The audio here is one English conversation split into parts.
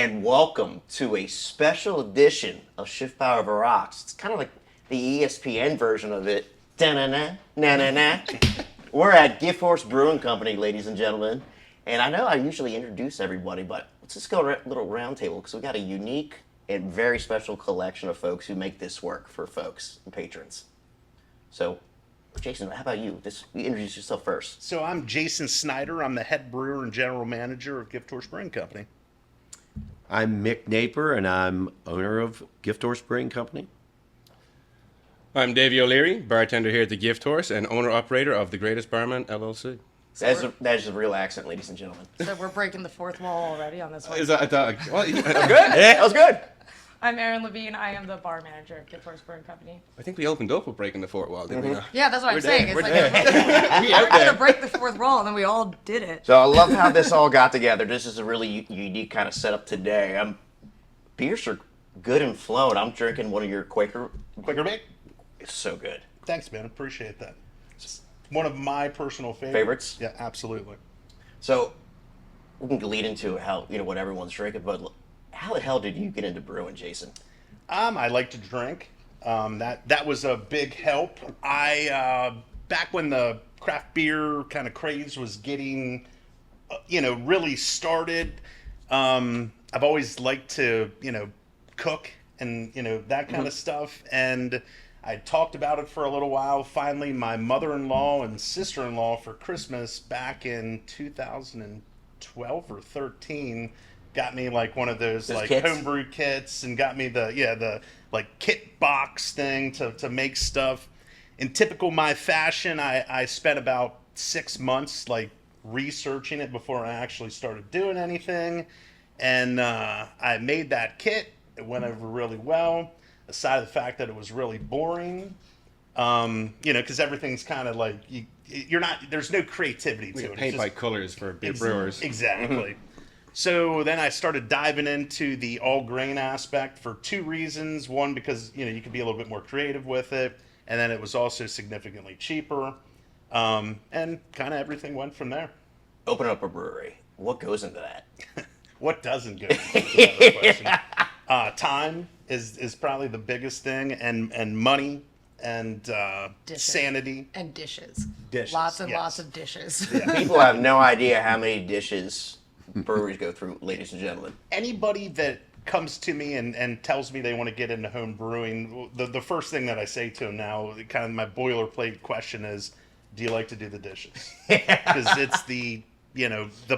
and welcome to a special edition of Shift Power over Rocks. It's kind of like the ESPN version of it. Da-na-na, na-na-na. We're at Gift Horse Brewing Company, ladies and gentlemen. And I know I usually introduce everybody, but let's just go a little round table because we got a unique and very special collection of folks who make this work for folks and patrons. So, Jason, how about you? Introduce yourself first. So I'm Jason Snyder. I'm the head brewer and general manager of Gift Horse Brewing Company. I'm Mick Naper, and I'm owner of Gift Horse Brewing Company. I'm Davey O'Leary, bartender here at the Gift Horse and owner-operator of The Greatest Barman, LLC. That is a real accent, ladies and gentlemen. So we're breaking the fourth wall already on this one. Is that, I thought, well, Good. That was good. I'm Erin Levine. I am the bar manager of Gift Horse Brewing Company. I think we opened up with breaking the fourth wall, didn't we? Not? Yeah, that's what I'm saying. It's We're like there. We we're out there. gonna break the fourth wall, and then we all did it. So I love how this all got together. This is a really unique kind of setup today. Beers are good and flowing. I'm drinking one of your Quaker. Bake? It's so good. Thanks, man. Appreciate that. It's one of my personal Favorites? Yeah, absolutely. So we can lead into how what everyone's drinking, but how the hell did you get into brewing, Jason? I like to drink. That was a big help. I back when the craft beer kind of craze was getting, really started. I've always liked to, cook and that kind of stuff. And I talked about it for a little while. Finally, my mother-in-law and sister-in-law for Christmas back in 2012 or 13 got me like one of those like kits? homebrew kits and got me the like kit box thing to make stuff. In typical my fashion, I spent about 6 months like researching it before I actually started doing anything. And I made that kit. It went over really well. Aside of the fact that it was really boring, because everything's kind of like you're not. There's no creativity We to can it. paint It's by just- colors for beer brewers. Exactly. So then I started diving into the all grain aspect for two reasons. One, because you could be a little bit more creative with it, and then it was also significantly cheaper, and kind of everything went from there. Open up a brewery. What goes into that? What doesn't go? Into question. Time is probably the biggest thing, and money and Dishes. sanity. And dishes. Dishes, Lots and yes. lots of dishes. People have no idea how many dishes breweries go through, ladies and gentlemen. Anybody that comes to me and tells me they want to get into home brewing, the first thing that I say to them now, kind of my boilerplate question is, do you like to do the dishes? Because it's the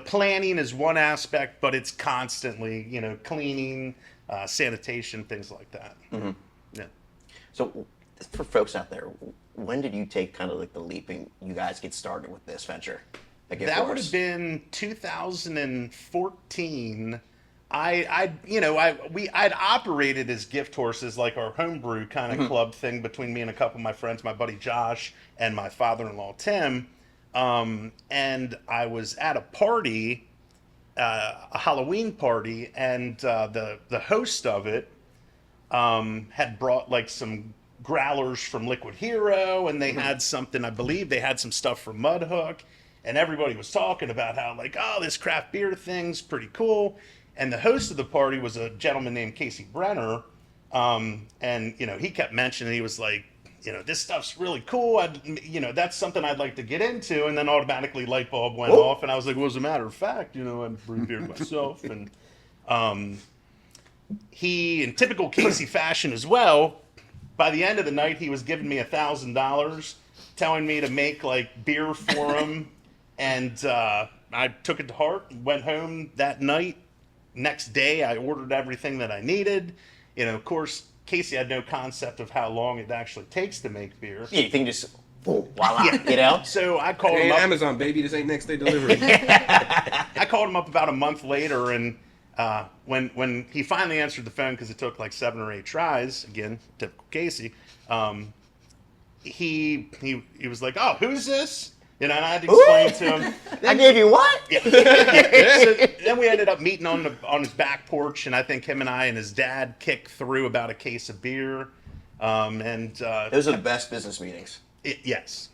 planning is one aspect, but it's constantly, cleaning, sanitation, things like that. Mm-hmm. Yeah. So for folks out there, when did you take kind of like the leap and you guys get started with this venture? That would have been 2014. I'd operated as Gift Horses, like our homebrew kind of club thing between me and a couple of my friends, my buddy Josh and my father-in-law Tim. And I was at a party, a Halloween party, and the host of it had brought like some growlers from Liquid Hero, and they had something, I believe they had some stuff from Mudhook. And everybody was talking about how, like, oh, this craft beer thing's pretty cool. And the host of the party was a gentleman named Casey Brenner. And, he kept mentioning, he was like, this stuff's really cool. That's something I'd like to get into. And then automatically light bulb went off. And I was like, well, as a matter of fact, I brew beer myself. And he, in typical Casey fashion as well, by the end of the night, he was giving me $1,000, telling me to make, like, beer for him. And I took it to heart, went home that night. Next day, I ordered everything that I needed. Of course, Casey had no concept of how long it actually takes to make beer. Yeah, you think just, voila, So I called Hey, him up. Amazon, baby, this ain't next day delivery. I called him up about a month later, and when he finally answered the phone, because it took like 7 or 8 tries, again, typical Casey, he was like, oh, who's this? And I had to explain to him. I gave you what? Yeah. So then we ended up meeting on his back porch, and I think him and I and his dad kicked through about a case of beer. Those are the best business meetings. Yes.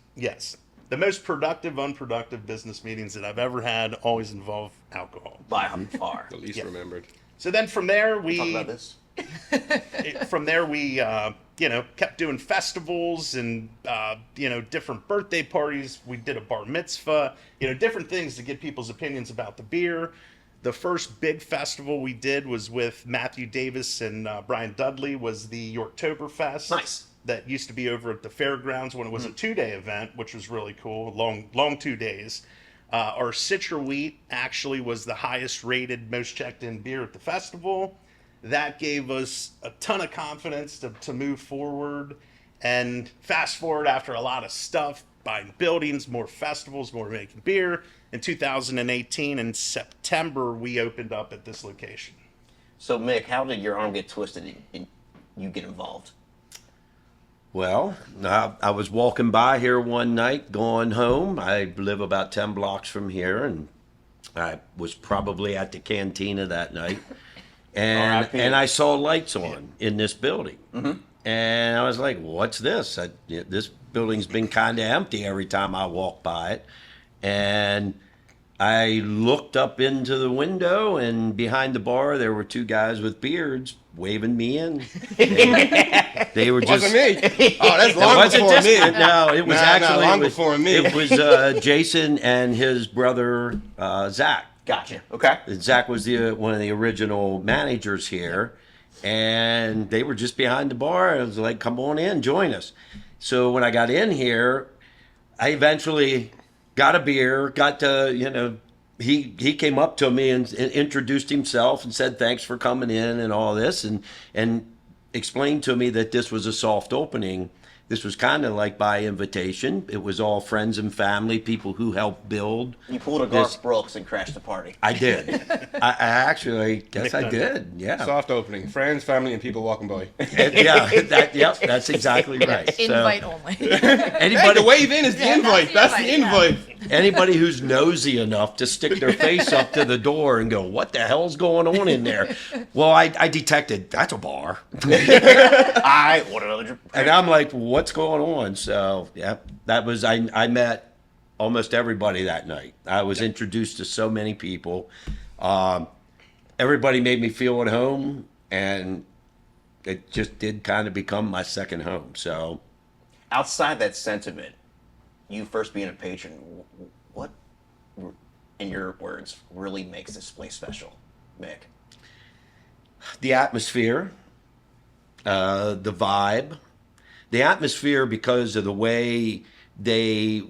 The most productive, unproductive business meetings that I've ever had always involve alcohol. By far. The least Yeah. remembered. So then from there we Talk about this. kept doing festivals and different birthday parties. We did a bar mitzvah, different things to get people's opinions about the beer. The first big festival we did was with Matthew Davis and Brian Dudley, was the Yorktoberfest. Nice. That used to be over at the fairgrounds when it was a 2-day event, which was really cool. Long 2 days. Our Citra Wheat actually was the highest rated, most checked in beer at the festival. That gave us a ton of confidence to move forward. And fast forward, after a lot of stuff, buying buildings, more festivals, more making beer, in 2018, in September, we opened up at this location. So, Mick, how did your arm get twisted and you get involved? Well, I was walking by here one night, going home. I live about 10 blocks from here, and I was probably at the cantina that night. R.I.P. And I saw lights on in this building. Mm-hmm. And I was like, what's this? This building's been kind of empty every time I walk by it. And I looked up into the window, and behind the bar, there were 2 guys with beards waving me in. They were just... Wasn't me. Oh, that's It long wasn't before just- me. No, it was Nah, actually long it was, before me. It was Jason and his brother Zach. Gotcha. Okay. Zach was one of the original managers here, and they were just behind the bar. I was like, "Come on in, join us." So when I got in here, I eventually got a beer. Got to he came up to me and introduced himself and said thanks for coming in and all this, and explained to me that this was a soft opening. This was kind of like by invitation. It was all friends and family, people who helped build. You pulled a Garth Brooks and crashed the party. I did. I actually guess I did. Yeah. Soft opening. Friends, family, and people walking by. That's exactly right. Invite only. Hey, Anybody, the wave in is the invite. That's the invite. anybody who's nosy enough to stick their face up to the door and go, "What the hell's going on in there?" Well, I detected that's a bar, I want another drink. and I'm like, "What's going on?" So yeah, that was I met almost everybody that night. I was introduced to so many people. Everybody made me feel at home, and it just did kind of become my second home. So Outside that sentiment, you first being a patron, what, in your words, really makes this place special, Mick? the atmosphere, the vibe, the atmosphere because of the way they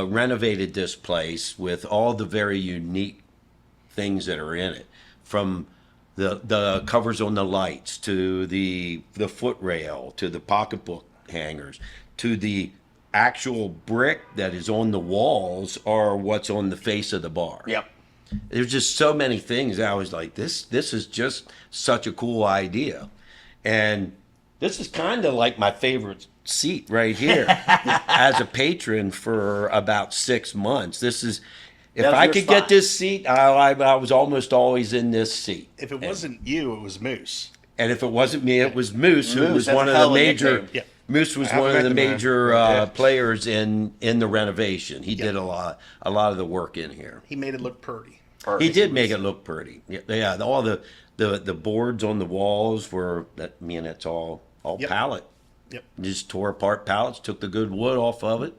renovated this place with all the very unique things that are in it, from the covers on the lights to the foot rail to the pocketbook hangers to the actual brick that is on the walls or what's on the face of the bar. Yep. There's just so many things. I was like, this is just such a cool idea. And this is kind of like my favorite seat right here as a patron for about 6 months. This is, if That was I your could spot. get this seat, I was almost always in this seat. If it wasn't you, it was Moose. And if it wasn't me, it was Moose, who Moose, was that's one a of hell the of a major. nickname. Yeah. Moose was I one of the haven't met the man. major Yeah. players in the renovation. He did a lot of the work in here. He made it look pretty. He did make it look pretty. Yeah, all the boards on the walls were that's all Yep. pallet. Yep. Just tore apart pallets, took the good wood off of it,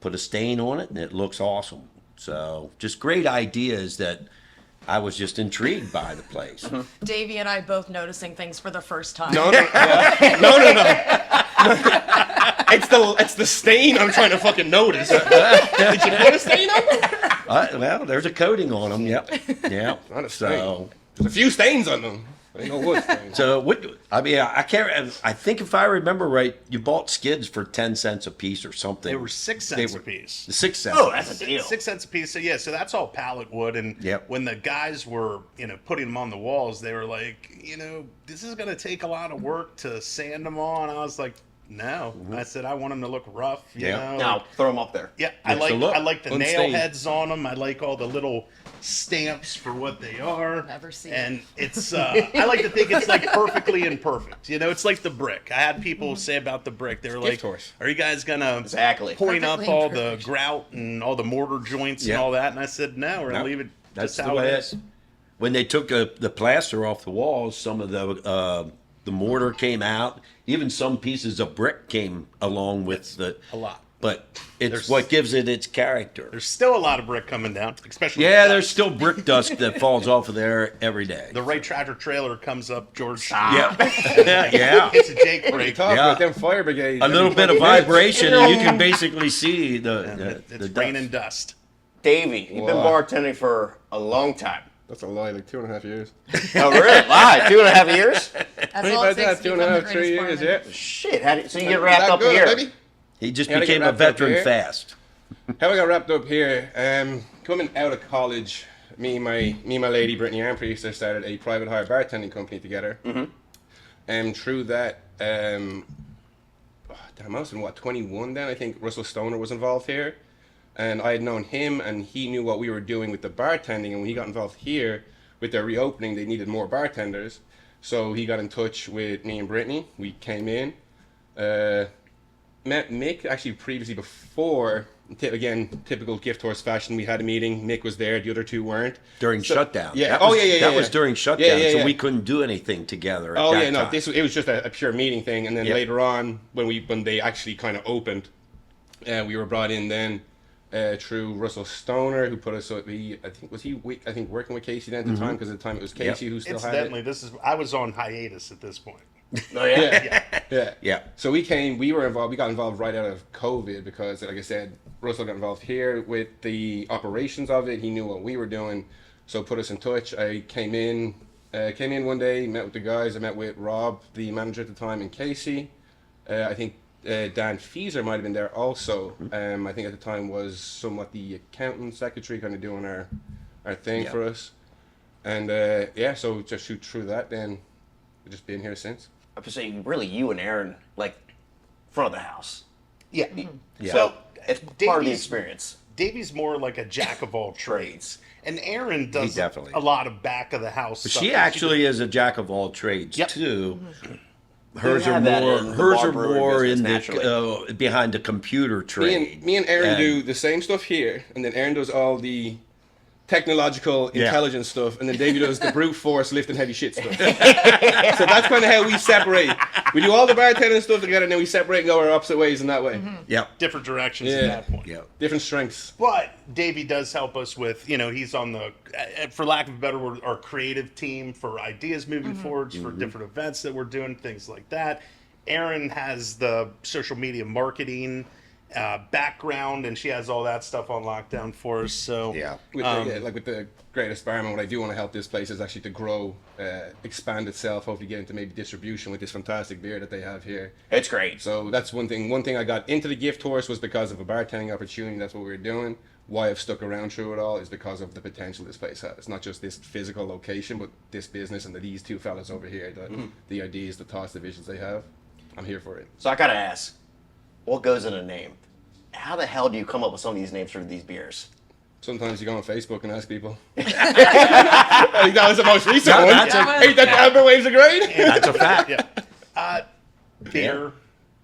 put a stain on it, and it looks awesome. So just great ideas that I was just intrigued by the place. Davey and I both noticing things for the first time. No. It's the stain I'm trying to fucking notice. Did you put a stain on them? Well, there's a coating on them. Yep. Yeah. Not a So. stain. There's a few stains on them. Ain't no wood stains. So I can't. I think if I remember right, you bought skids for 10 cents a piece or something. They were 6 cents a piece. 6 cents. Oh, that's a deal. 6 cents a piece. So yeah, so that's all pallet wood. And Yep. when the guys were, putting them on the walls, they were like, this is gonna take a lot of work to sand them on. I was like, no. I said I want them to look rough. You Yeah. know? Now, throw them up there. Yeah, Yeah, so look, I like the nail unstained. heads on them. I like all the little stamps for what they are. Never seen And it's I like to think it's like perfectly imperfect. It's like the brick. I had people say about the brick. They were like, Gift horse. "Are you guys gonna Exactly. point up Perfectly all the imperfect. grout and all the mortar joints Yeah. and all that?" And I said, "No, we're gonna No, leave it That's just the how way it it is." when they took the plaster off the walls, some of the mortar came out. Even some pieces of brick came along with the. A lot. But it's There's- what gives it its character. There's still a lot of brick coming down, especially. Yeah, with there's dust. still brick dust that falls off of there every day. The right tractor trailer comes up, George. Yeah, yeah. It's a Jake break. Talk Yeah. about them fire brigades. A little every bit of 20 minutes. vibration, and you can basically see the It's dust. rain and dust. Davey, you've been Wow. bartending for a long time. That's a lie, like 2.5 years. Oh, really? Why? 2.5 years? That's Funny all it about takes that, to become the 2.5, 3 greatest years, barman. yeah. Shit, so you get wrapped That up good, here. baby. He just Gotta get became a wrapped up veteran here. fast. How I got wrapped up here, coming out of college, me and my lady, Brittany Armpriest, started a private hire bartending company together. And through that, damn, I must have been, 21 then? I think Russell Stoner was involved here. And I had known him, and he knew what we were doing with the bartending. And when he got involved here, with their reopening, they needed more bartenders. So he got in touch with me and Brittany. We came in. Met Mick actually previously before. Again, typical Gift Horse fashion. We had a meeting. Mick was there. The other two weren't. During shutdown. Yeah. That Oh, was, yeah, yeah, That yeah. was during shutdown, Yeah, yeah, so yeah. we couldn't do anything together at Oh that yeah, no. time. It was just a pure meeting thing, and then Yeah. later on, when they actually kind of opened, we were brought in then through Russell Stoner, who put us. I think working with Casey then at the time, because at the time it was Casey who still had Incidentally, it. I was on hiatus at this point. Oh, yeah? Yeah. Yeah. So we were involved. We got involved right out of COVID because, like I said, Russell got involved here with the operations of it. He knew what we were doing, so put us in touch. I came in one day, met with the guys. I met with Rob, the manager at the time, and Casey. I think Dan Feeser might have been there also. I think at the time was somewhat the accountant secretary, kind of doing our thing Yeah. for us. And so just shoot through that. Then we've just been here since. I would say, really, you and Aaron, like, front of the house. Yeah. Yeah. So It's part of the Davey's- experience. Davey's more like a jack of all trades, and Aaron does definitely a lot of back of the house stuff. She actually is a jack of all trades Yep. too. Hers You are have that more. in the Hers bar are brewing more in business, the behind the computer trade. Me and Aaron And- do the same stuff here, and then Aaron does all the technological Yeah. intelligence stuff, and then Davey does the brute force lifting heavy shit stuff. So that's kind of how we separate. We do all the bartending stuff together, and then we separate and go our opposite ways in that way. Yep. different directions at Yeah. that point. Yep. Different strengths. But Davey does help us with, he's on the, for lack of a better word, our creative team for ideas moving forwards, for different events that we're doing, things like that. Aaron has the social media marketing background, and she has all that stuff on lockdown for us. So Yeah. With the greatest barman, what I do want to help this place is actually to grow, expand itself, hopefully get into maybe distribution with this fantastic beer that they have here. It's great. So that's one thing. One thing I got into the Gift Horse was because of a bartending opportunity. That's what we were doing. Why I've stuck around through it all is because of the potential this place has. It's not just this physical location, but this business and these two fellas over here. The ideas, the thoughts, the visions they have. I'm here for it. So I gotta ask, what goes in a name? How the hell do you come up with some of these names for these beers? Sometimes you go on Facebook and ask people. I think that was the most recent No, one. that's a- Hey, that Amber Waves are great. That's a fact. beer.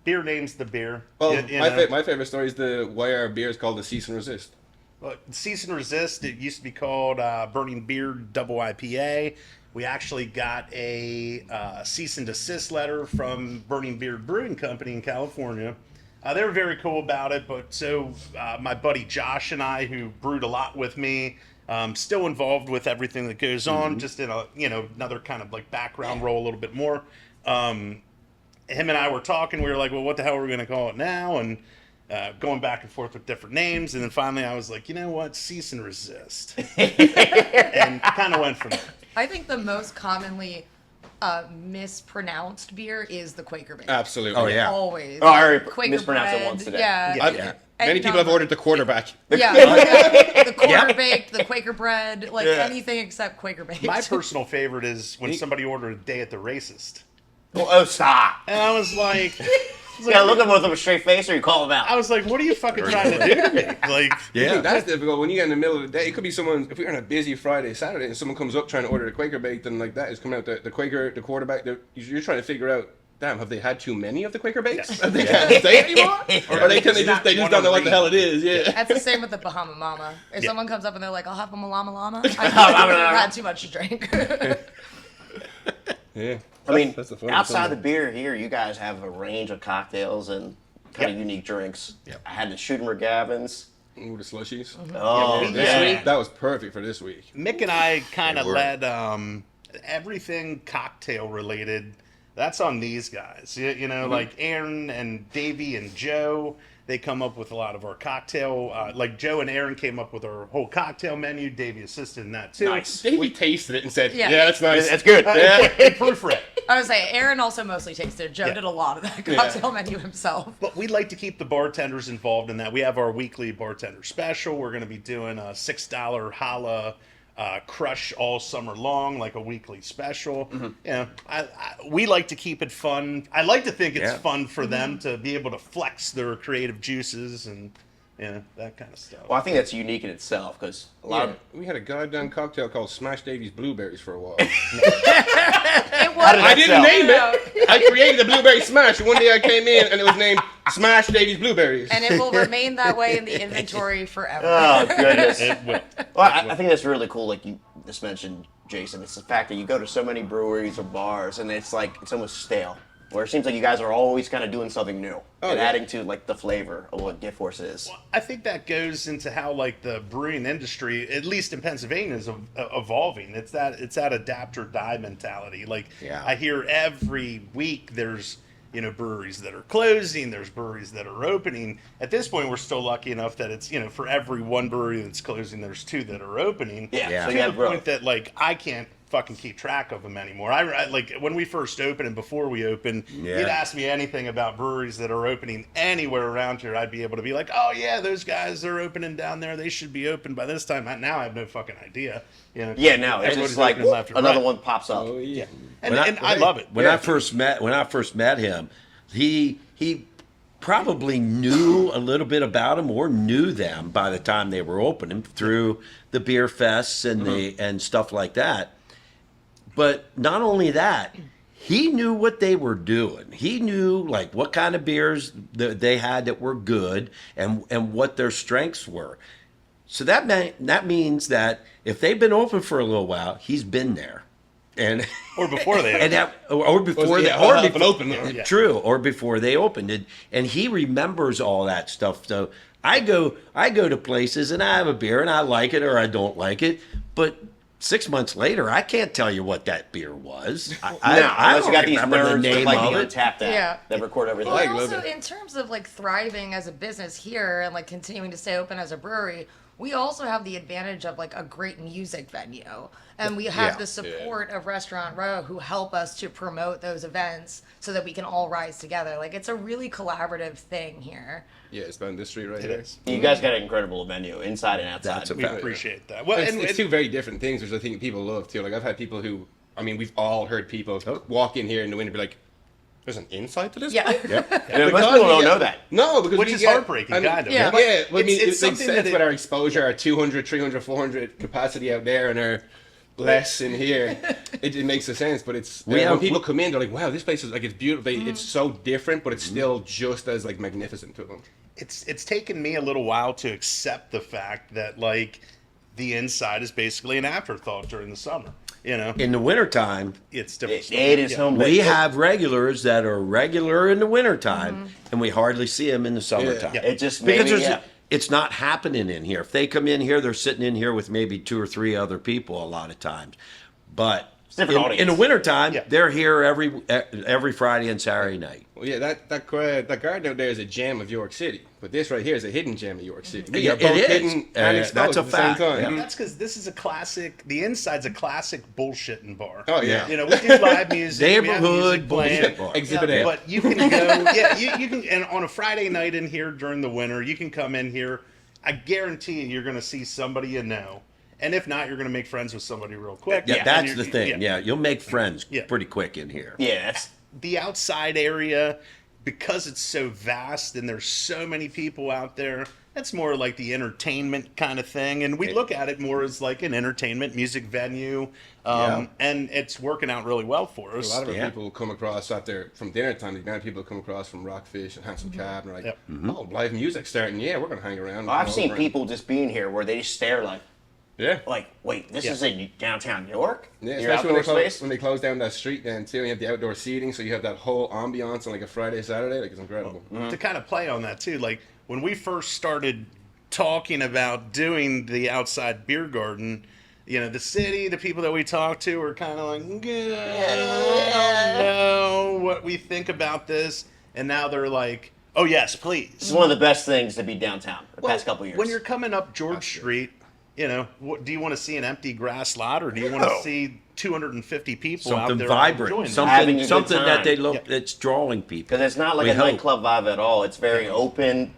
Beer names the beer. Well, You know. my favorite story is why our beer is called the Cease and Resist. Cease and Resist. It used to be called Burning Beard Double IPA. We actually got a cease and desist letter from Burning Beard Brewing Company in California. They were very cool about it, but so my buddy Josh and I, who brewed a lot with me, still involved with everything that goes on, just in a another kind of like background role a little bit more. Him and I were talking. We were like, well, what the hell are we going to call it now? And going back and forth with different names. And then finally I was like, you know what? Cease and Resist. And kind of went from there. I think the most commonly mispronounced beer is the Quaker Bake. Absolutely. Oh, yeah. Always. Oh, I already Quaker mispronounced it bread, once today. Yeah. Yeah. Many people have ordered the quarterback. Yeah, the quarter baked, the Quaker bread, like anything except Quaker baked. My personal favorite is when somebody ordered a Day at the Racist. Oh, stop. And I was like, You gotta look at them with a straight face or you call them out. I was like, what are you fucking trying to do to me? Like, I Yeah. think that's difficult when you get in the middle of the day. It could be someone, if we're on a busy Friday, Saturday, and someone comes up trying to order the Quaker baked and like that is coming out the Quaker, the quarterback. You're trying to figure out damn, have they had too many of the Quaker Bakes? They can't say anymore? Or they just don't know what the hell it is, yeah. That's the same with the Bahama Mama. If Yeah. someone comes up and they're like, I'll have a Malama Llama, I've had too much to drink. Yeah. I mean, That's the funny outside the thing. beer here, you guys have a range of cocktails and kind of Yep. unique drinks. Yep. I had the Shooting McGavins. Ooh, the slushies. Oh, we- This yeah. week, that was perfect for this week. Mick and I kind of were. led everything cocktail related. That's on these guys. You know, like Aaron and Davey and Joe. They come up with a lot of our cocktail. Like Joe and Aaron came up with our whole cocktail menu. Davey assisted in that too. Nice. Davey tasted it and said, Yeah. yeah, that's nice. That's good. Yeah, proofread. I would say Aaron also mostly tasted. Joe Yeah. did a lot of that cocktail menu himself. But we like to keep the bartenders involved in that. We have our weekly bartender special. We're going to be doing a $6 Hala Crush all summer long, like a weekly special. You know, we like to keep it fun. I like to think it's Yeah. fun for them to be able to flex their creative juices and that kind of stuff. Well, I think that's unique in itself because a lot of We had a goddamn cocktail called Smash Davies Blueberries for a while. It was. I didn't sell? name it. I created the Blueberry Smash. And one day I came in and it was named Smash Davies Blueberries. And it will remain that way in the inventory forever. oh goodness. It will. Well, I think that's really cool. Like you just mentioned, Jason, it's the fact that you go to so many breweries or bars, and it's like it's almost stale. Where it seems like you guys are always kind of doing something new and yeah. adding to like the flavor of what Gift Horse is. I think that goes into how like the brewing industry, at least in Pennsylvania, is evolving. It's that adapt or die mentality. Like Yeah. I hear every week there's breweries that are closing, there's breweries that are opening. At this point, we're still lucky enough that it's for every one brewery that's closing, there's two that are opening. Yeah, Yeah. so To you the have growth. point that like I can't fucking keep track of them anymore. I like when we first opened and before we opened, Yeah. you'd ask me anything about breweries that are opening anywhere around here, I'd be able to be like, oh yeah, those guys are opening down there. They should be open by this time. Now I have no fucking idea. Yeah, no, it's Everybody's just like opening left and another right. one pops up. Oh, yeah. And, When I- and I love it. When I first met him, he probably knew a little bit about them or knew them by the time they were opening through the beer fests and and stuff like that. But not only that, he knew what they were doing. He knew like what kind of beers that they had that were good and what their strengths were. So that means that if they've been open for a little while, he's been there. And or before they and that, or before they or or up and before, open. Yeah. true, or before they opened it, and he remembers all that stuff. So I go to places and I have a beer and I like it or I don't like it, but 6 months later I can't tell you what that beer was. I Unless don't you got these remember the nerds that name like of the it. Untapped app Yeah. that record everything. Well, I and love also it. in terms of like thriving as a business here and like continuing to stay open as a brewery, we also have the advantage of like a great music venue, and we have Yeah. the support of Restaurant Row who help us to promote those events so that we can all rise together. Like it's a really collaborative thing here. Yeah, it's down this street right It here. is. You guys got an incredible venue, inside and outside. That's a We fact. appreciate that. Well, It's two very different things, which I think people love too. Like I've had people who, I mean, we've all heard people walk in here in the winter and be like, "There's an inside to this." Yeah. place?" Yeah, most Because people we don't get- know that. No, because Which we is get- heartbreaking, I mean, kind of. Yeah. Yeah, well, I mean, It's it makes something sense that with our exposure, our 200, 300, 400 capacity out there, and our less in here. It makes a sense, but it's when people come in, they're like, "Wow, this place is like it's beautiful. It's so different, but it's still just as like magnificent to them." It's taken me a little while to accept the fact that like the inside is basically an afterthought during the summer. In the wintertime, It's different. It is home we base. have regulars that are regular in the wintertime, and we hardly see them in the summertime. Yeah. It just Because maybe, there's it's not happening in here. If they come in here, they're sitting in here with maybe 2 or 3 other people a lot of times. But different in audience. the wintertime, Yeah. they're here every Friday and Saturday night. Well, yeah, that garden out there is a gem of York City, but this right here is a hidden gem of York City. We Yeah, are both it is. hidden and exposed That's a at the same fact, time. yeah. Mhm. That's because this is a classic. The inside's a classic bullshitting bar. Oh yeah, We do live music. we have Neighborhood music playing. bullshit bar. Exhibit Yeah. A. But you can go, yeah, you can, and on a Friday night in here during the winter, you can come in here. I guarantee you're going to see somebody you know. And if not, you're going to make friends with somebody real quick. Yeah, And that's you're- the thing. Yeah. you'll make friends Yeah. pretty quick in here. yeah, that's The outside area, because it's so vast and there's so many people out there, that's more like the entertainment kind of thing. And we look at it more as like an entertainment music venue. And it's working out really well for us. A lot of our Yeah. people come across out there from dinner time. The amount of people come across from Rockfish and Handsome Cab, and they're like, Yep. "Oh, live music starting! Yeah, we're gonna hang around." I've come seen over people just being here where they just stare yeah, wait, this Yeah. is in downtown New York? yeah. Your Especially outdoor space? when they close down that street then too. And you have the outdoor seating, so you have that whole ambiance on like a Friday, Saturday. Like it's incredible. To kind of play on that too, like when we first started talking about doing the outside beer garden, you know, the city, the people that we talked to were kind of like, I don't know what we think about this. And now they're like, oh, yes, please. It's one of the best things to be downtown the past couple years. When you're coming up George Street, you know, do you want to see an empty grass lot or do you want to see 250 people out Something there vibrant, enjoying it? Having a something good that time. they look Yeah. that's drawing people. Because it's not like We a hope. nightclub vibe at all. It's very open,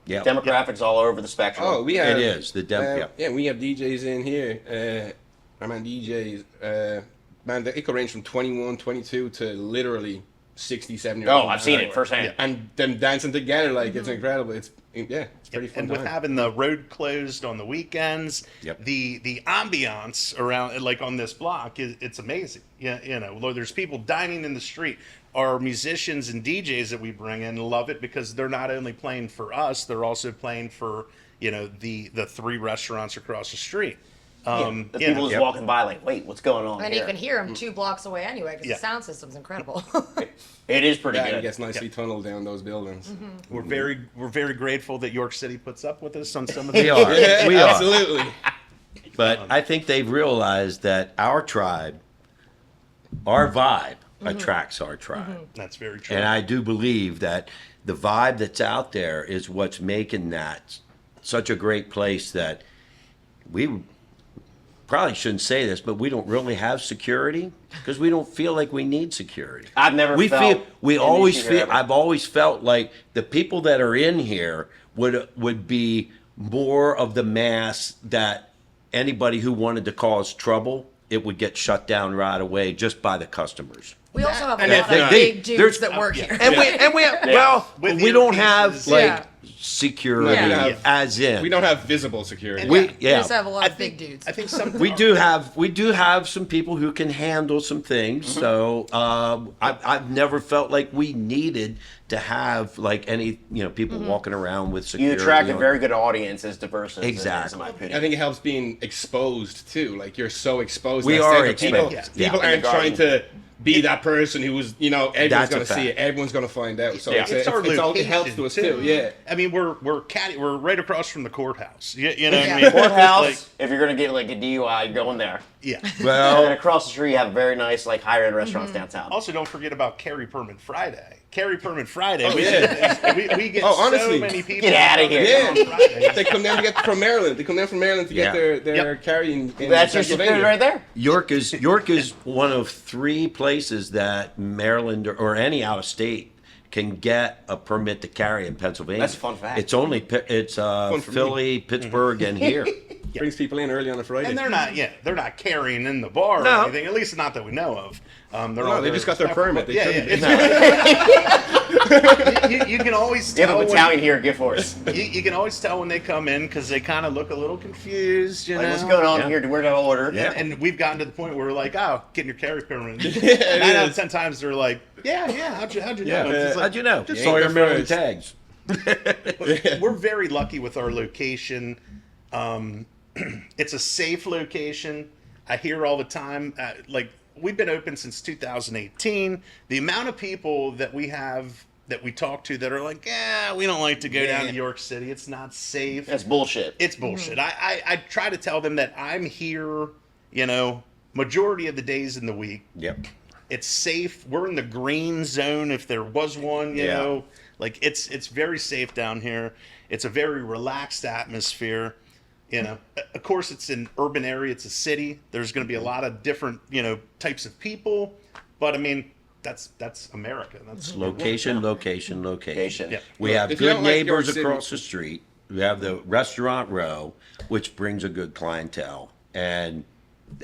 Yeah, demographics all over the spectrum. Oh, we have it is the dem. yeah, we have DJs in here. Our man DJs, man, it could range from 21, 22 to literally 60, 70 years Oh, old. I've seen it firsthand. And them dancing together, like it's incredible. It's pretty fun. And with time. having the road closed on the weekends, Yep. the ambiance around, like on this block, it's amazing. Yeah, you know, there's people dining in the street. Our musicians and DJs that we bring in love it because they're not only playing for us, they're also playing for, you know, the 3 restaurants across the street. The you people know, just walking by like, wait, what's going on And here? you can hear them 2 blocks away anyway because Yeah. the sound system's incredible. It is pretty Yeah, and good. it gets nicely tunneled down those buildings. we're very grateful that York City puts up with us on some of We these. are. Yeah, We are. absolutely. But I think they've realized that our tribe, our vibe, attracts our tribe. That's very true. And I do believe that the vibe that's out there is what's making that such a great place that we probably shouldn't say this, but we don't really have security because we don't feel like we need security. I've never we felt feel we an always issue feel ever. I've always felt like the people that are in here would be more of the mass that anybody who wanted to cause trouble, it would get shut down right away just by the customers. We also have a And lot if of they- big there's- dudes that work here. And we well, With we don't have earpieces. like Yeah. security Yeah. as in We don't have visible security. we We yeah. just have a lot I of big think, dudes. I think some We do have some people who can handle some things. So I've never felt like we needed to have like any people walking around with security. You attract a on. very good audience as diverse as it is, Exactly. in my I opinion. think it helps being exposed too. Like you're so exposed. We to that are stuff that people, exposed. people Yeah. aren't trying to be that person who was, everyone's That's a going to see fact. it. Everyone's going to find out. So Yeah. It's our it helps to us too. Yeah. I mean, we're right across from the courthouse. You know what Yeah. I mean? Courthouse, Like, if you're gonna get like a DUI, you're going there. yeah. And then Well, across the street, you have very nice like higher end restaurants downtown. Also, don't forget about Carry Permit Friday. Carry Permit Friday. Oh, we, yeah. we get Oh, so honestly. many people. Get outta here. Yeah. on Fridays. They come down to get from Maryland. They come down from Maryland to get Yeah. their carrying. In That's your Pennsylvania. security right there. York is one of 3 places that Maryland or any out of state can get a permit to carry in Pennsylvania. That's a fun fact. It's only for me. Philly, Pittsburgh, and here. Brings people in early on a Friday. And they're not carrying in the bar No. or anything. At least not that we know of. They're No, all they just got their permit. They Yeah, shouldn't yeah. You can always You have tell. a when- battalion here at Gift Horse. You can always tell when they come in because they kind of look a little confused. You Like, know what's going on Yeah. here? Where to order? Yeah. And we've gotten to the point where we're like, oh, getting your carry permit. it 9 out of is. 10 times they're like, yeah, how'd you know? It's just like, How'd you know? just Saw your the Maryland first. tags. we're very lucky with our location. It's a safe location. I hear all the time, like we've been open since 2018. The amount of people that we have that we talk to that are like, yeah, we don't like to go down to York City. It's not safe. That's bullshit. It's bullshit. I try to tell them that I'm here, majority of the days in the week. Yep. It's safe. We're in the green zone if there was one, you Yeah. know. Like it's very safe down here. It's a very relaxed atmosphere. Of course, it's an urban area. It's a city. There's going to be a lot of different, types of people. But I mean, that's America. That's Location. Yeah. We have If you good don't like York neighbors City- across the street. We have the restaurant row, which brings a good clientele. And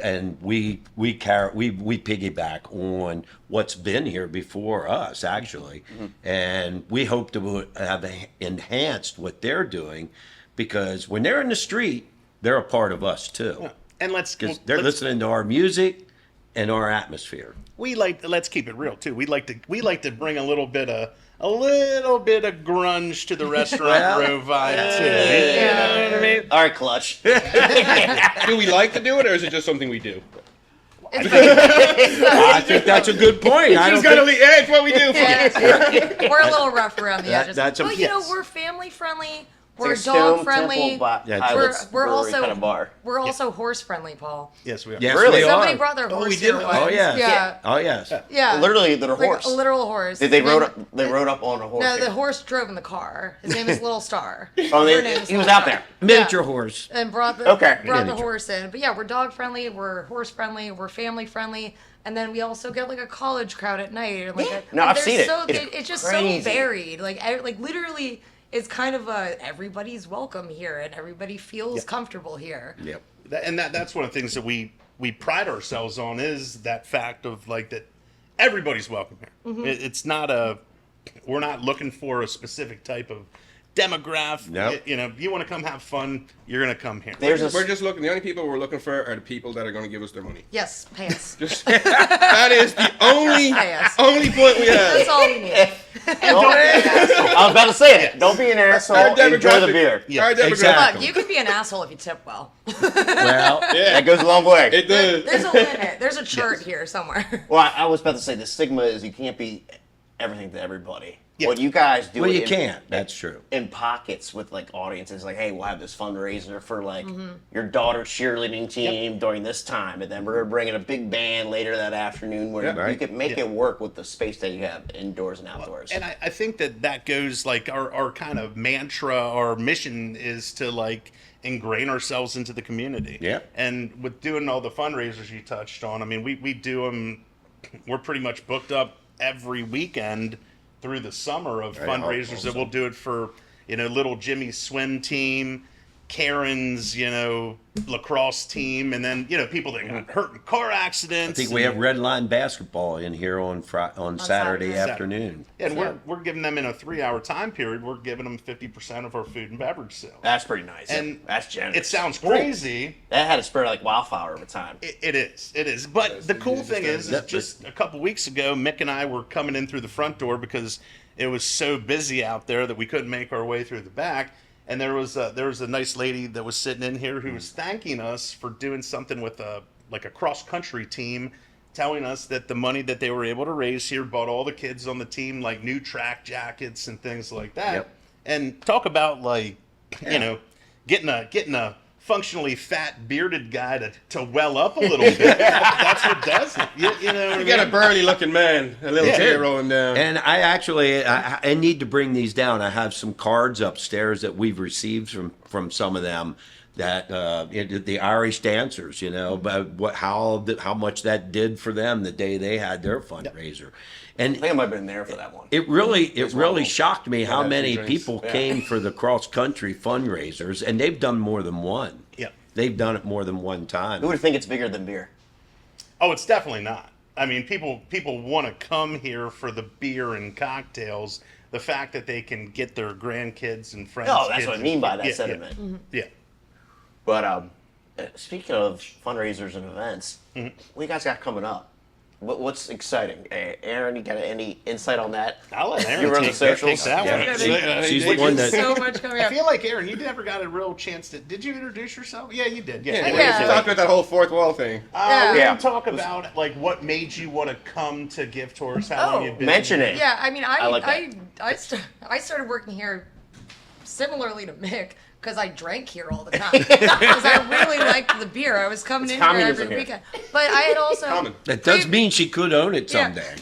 and we piggyback on what's been here before us actually, and we hope to have enhanced what they're doing, because when they're in the street, they're a part of us too, And because they're listening to our music and our atmosphere. let's keep it real too. We like to bring a little bit of grunge to the restaurant row vibe too. You know what I mean? All right, Clutch. Do we like to do it, or is it just something we do? I think that's a good point. I don't think- Yeah, it's what we do. We're a little rough around the edges. that's a- but you know, yes. we're family friendly. It's We're like a Stone dog friendly. Temple Yeah, Pilots We're brewery also kind of bar. we're also horse friendly, Paul. Yes, we are. Yes, Really? we Somebody are. brought their horse we here did? once. Oh yes. Yeah. Oh yes. Yeah. Literally, the Like horse. a literal horse. Did they His name- rode up on a horse? No, here? the horse drove in the car. His name is Little Star. Oh, Her name is he was Little out Star. there. Miniature horse. And brought the Okay. brought the Miniature. horse in. But yeah, we're dog friendly, we're horse friendly, we're family friendly, and then we also get like a college crowd at night. And like No, I've they're seen it. So, It's it's just crazy. so varied. Like literally, it's kind of everybody's welcome here, and everybody feels comfortable here. Yep. That's one of the things that we pride ourselves on, is that fact of like that everybody's welcome here. Mm-hmm. It's not we're not looking for a specific type of demographic. Nope. You know, you want to come have fun, you're gonna come here. There's a We're just looking. The only people we're looking for are the people that are going to give us their money. Yes, pants. That is the only Yes. only point we That's have. all we need. I was about to say it. Don't be an asshole. Our Enjoy the demographic- beer. Yeah, Our demographic. exactly. Look, you can be an asshole if you tip well. Well, Yeah, That goes a long way. it does. There's a limit. There's a chart here somewhere. Well, I was about to say the stigma is you can't be everything to everybody. Yeah. What you guys do well, it you in- can't. That's true. in pockets with like audiences, like, hey, we'll have this fundraiser for like Mm-hmm. your daughter's cheerleading team during this time, and then we're bringing a big band later that afternoon where Yeah. you Right. can make it work with the space that you have indoors and outdoors. And I think that goes like our kind of mantra, our mission is to like ingrain ourselves into the community. Yeah. And with doing all the fundraisers you touched on, I mean, we do them, we're pretty much booked up every weekend through the summer of Right. fundraisers that we'll do it for, little Jimmy's swim team, Karen's, lacrosse team, and then, people that got hurt in car accidents. I think we have red line basketball in here on Saturday Saturday. afternoon. And Yeah. we're giving them in a 3-hour time period. We're giving them 50% of our food and beverage sales. That's pretty nice. And that's generous. It sounds crazy. That had to spread like wildfire over time. It is. But the cool thing is That- just a couple weeks ago, Mick and I were coming in through the front door because it was so busy out there that we couldn't make our way through the back. And there was a nice lady that was sitting in here who was thanking us for doing something with a cross country team, telling us that the money that they were able to raise here bought all the kids on the team like new track jackets and things like that. Yep. And talk about like getting a functionally fat bearded guy to well up a little bit. That's what does it. You know what I You got a mean? burly looking man, a little Yeah. tear rolling down. And I actually I need to bring these down. I have some cards upstairs that we've received from some of them that the Irish dancers, but how much that did for them the day they had their fundraiser. And I think I might have been there for that one. it really shocked me how have many some drinks. people Yeah. came for the cross country fundraisers, and they've done more than one. Yeah. They've done it more than one time. Who would think it's bigger than beer? Oh, it's definitely not. I mean, people want to come here for the beer and cocktails. The fact that they can get their grandkids and friends. No, that's kids what I mean by that yeah, sentiment. Yeah. But speaking of fundraisers and events, what you guys got coming up? What's exciting? Aaron, you got any insight on that? I'll let Aaron You run the take that socials? one. Yeah. She's the one that. So much coming I up. feel like Aaron, you never got a real chance to. Did you introduce yourself? Yeah, you did. Yeah. Yeah. Talk about that whole fourth wall thing. We Yeah. can talk about like what made you want to come to Gift Tours. How long Oh. you've been Mention here. it. Yeah, I mean, I like that. I started working here similarly to Mick because I drank here all the time because I really liked the beer. I was coming in here communism every here. weekend, but I had also Common. That does mean she could own it Yeah. someday.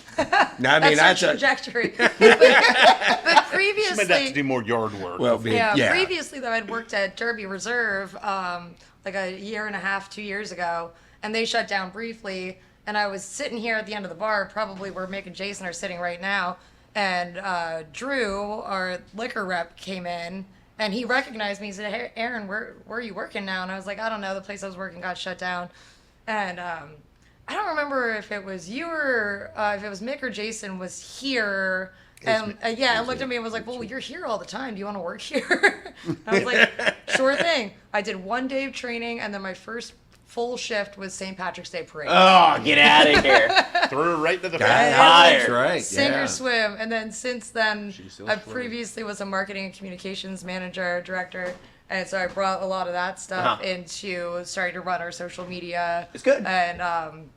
Now, I mean, that's that's her a trajectory. but She might have to previously, do more yard work. well, yeah. previously though, I'd worked at Derby Reserve like a year and a half, 2 years ago, and they shut down briefly. And I was sitting here at the end of the bar, probably where Mick and Jason are sitting right now, and Drew, our liquor rep, came in. And he recognized me. He said, "Hey, Aaron, where are you working now?" And I was like, "I don't know. The place I was working got shut down." and I don't remember if it was you or if it was Mick or Jason was here. And yeah, and looked at me and was like, "Well, you're here all the time. Do you want to work here?" I was like, "Sure thing." I did 1 day of training, and then my first full shift was St. Patrick's Day parade. Oh, get out of here. Threw her right to the That's Hired. right. Sink yeah. or swim. And then since then, still I swimming. previously was a marketing and communications manager, director. And so I brought a lot of that stuff into starting to run our social media. It's good. And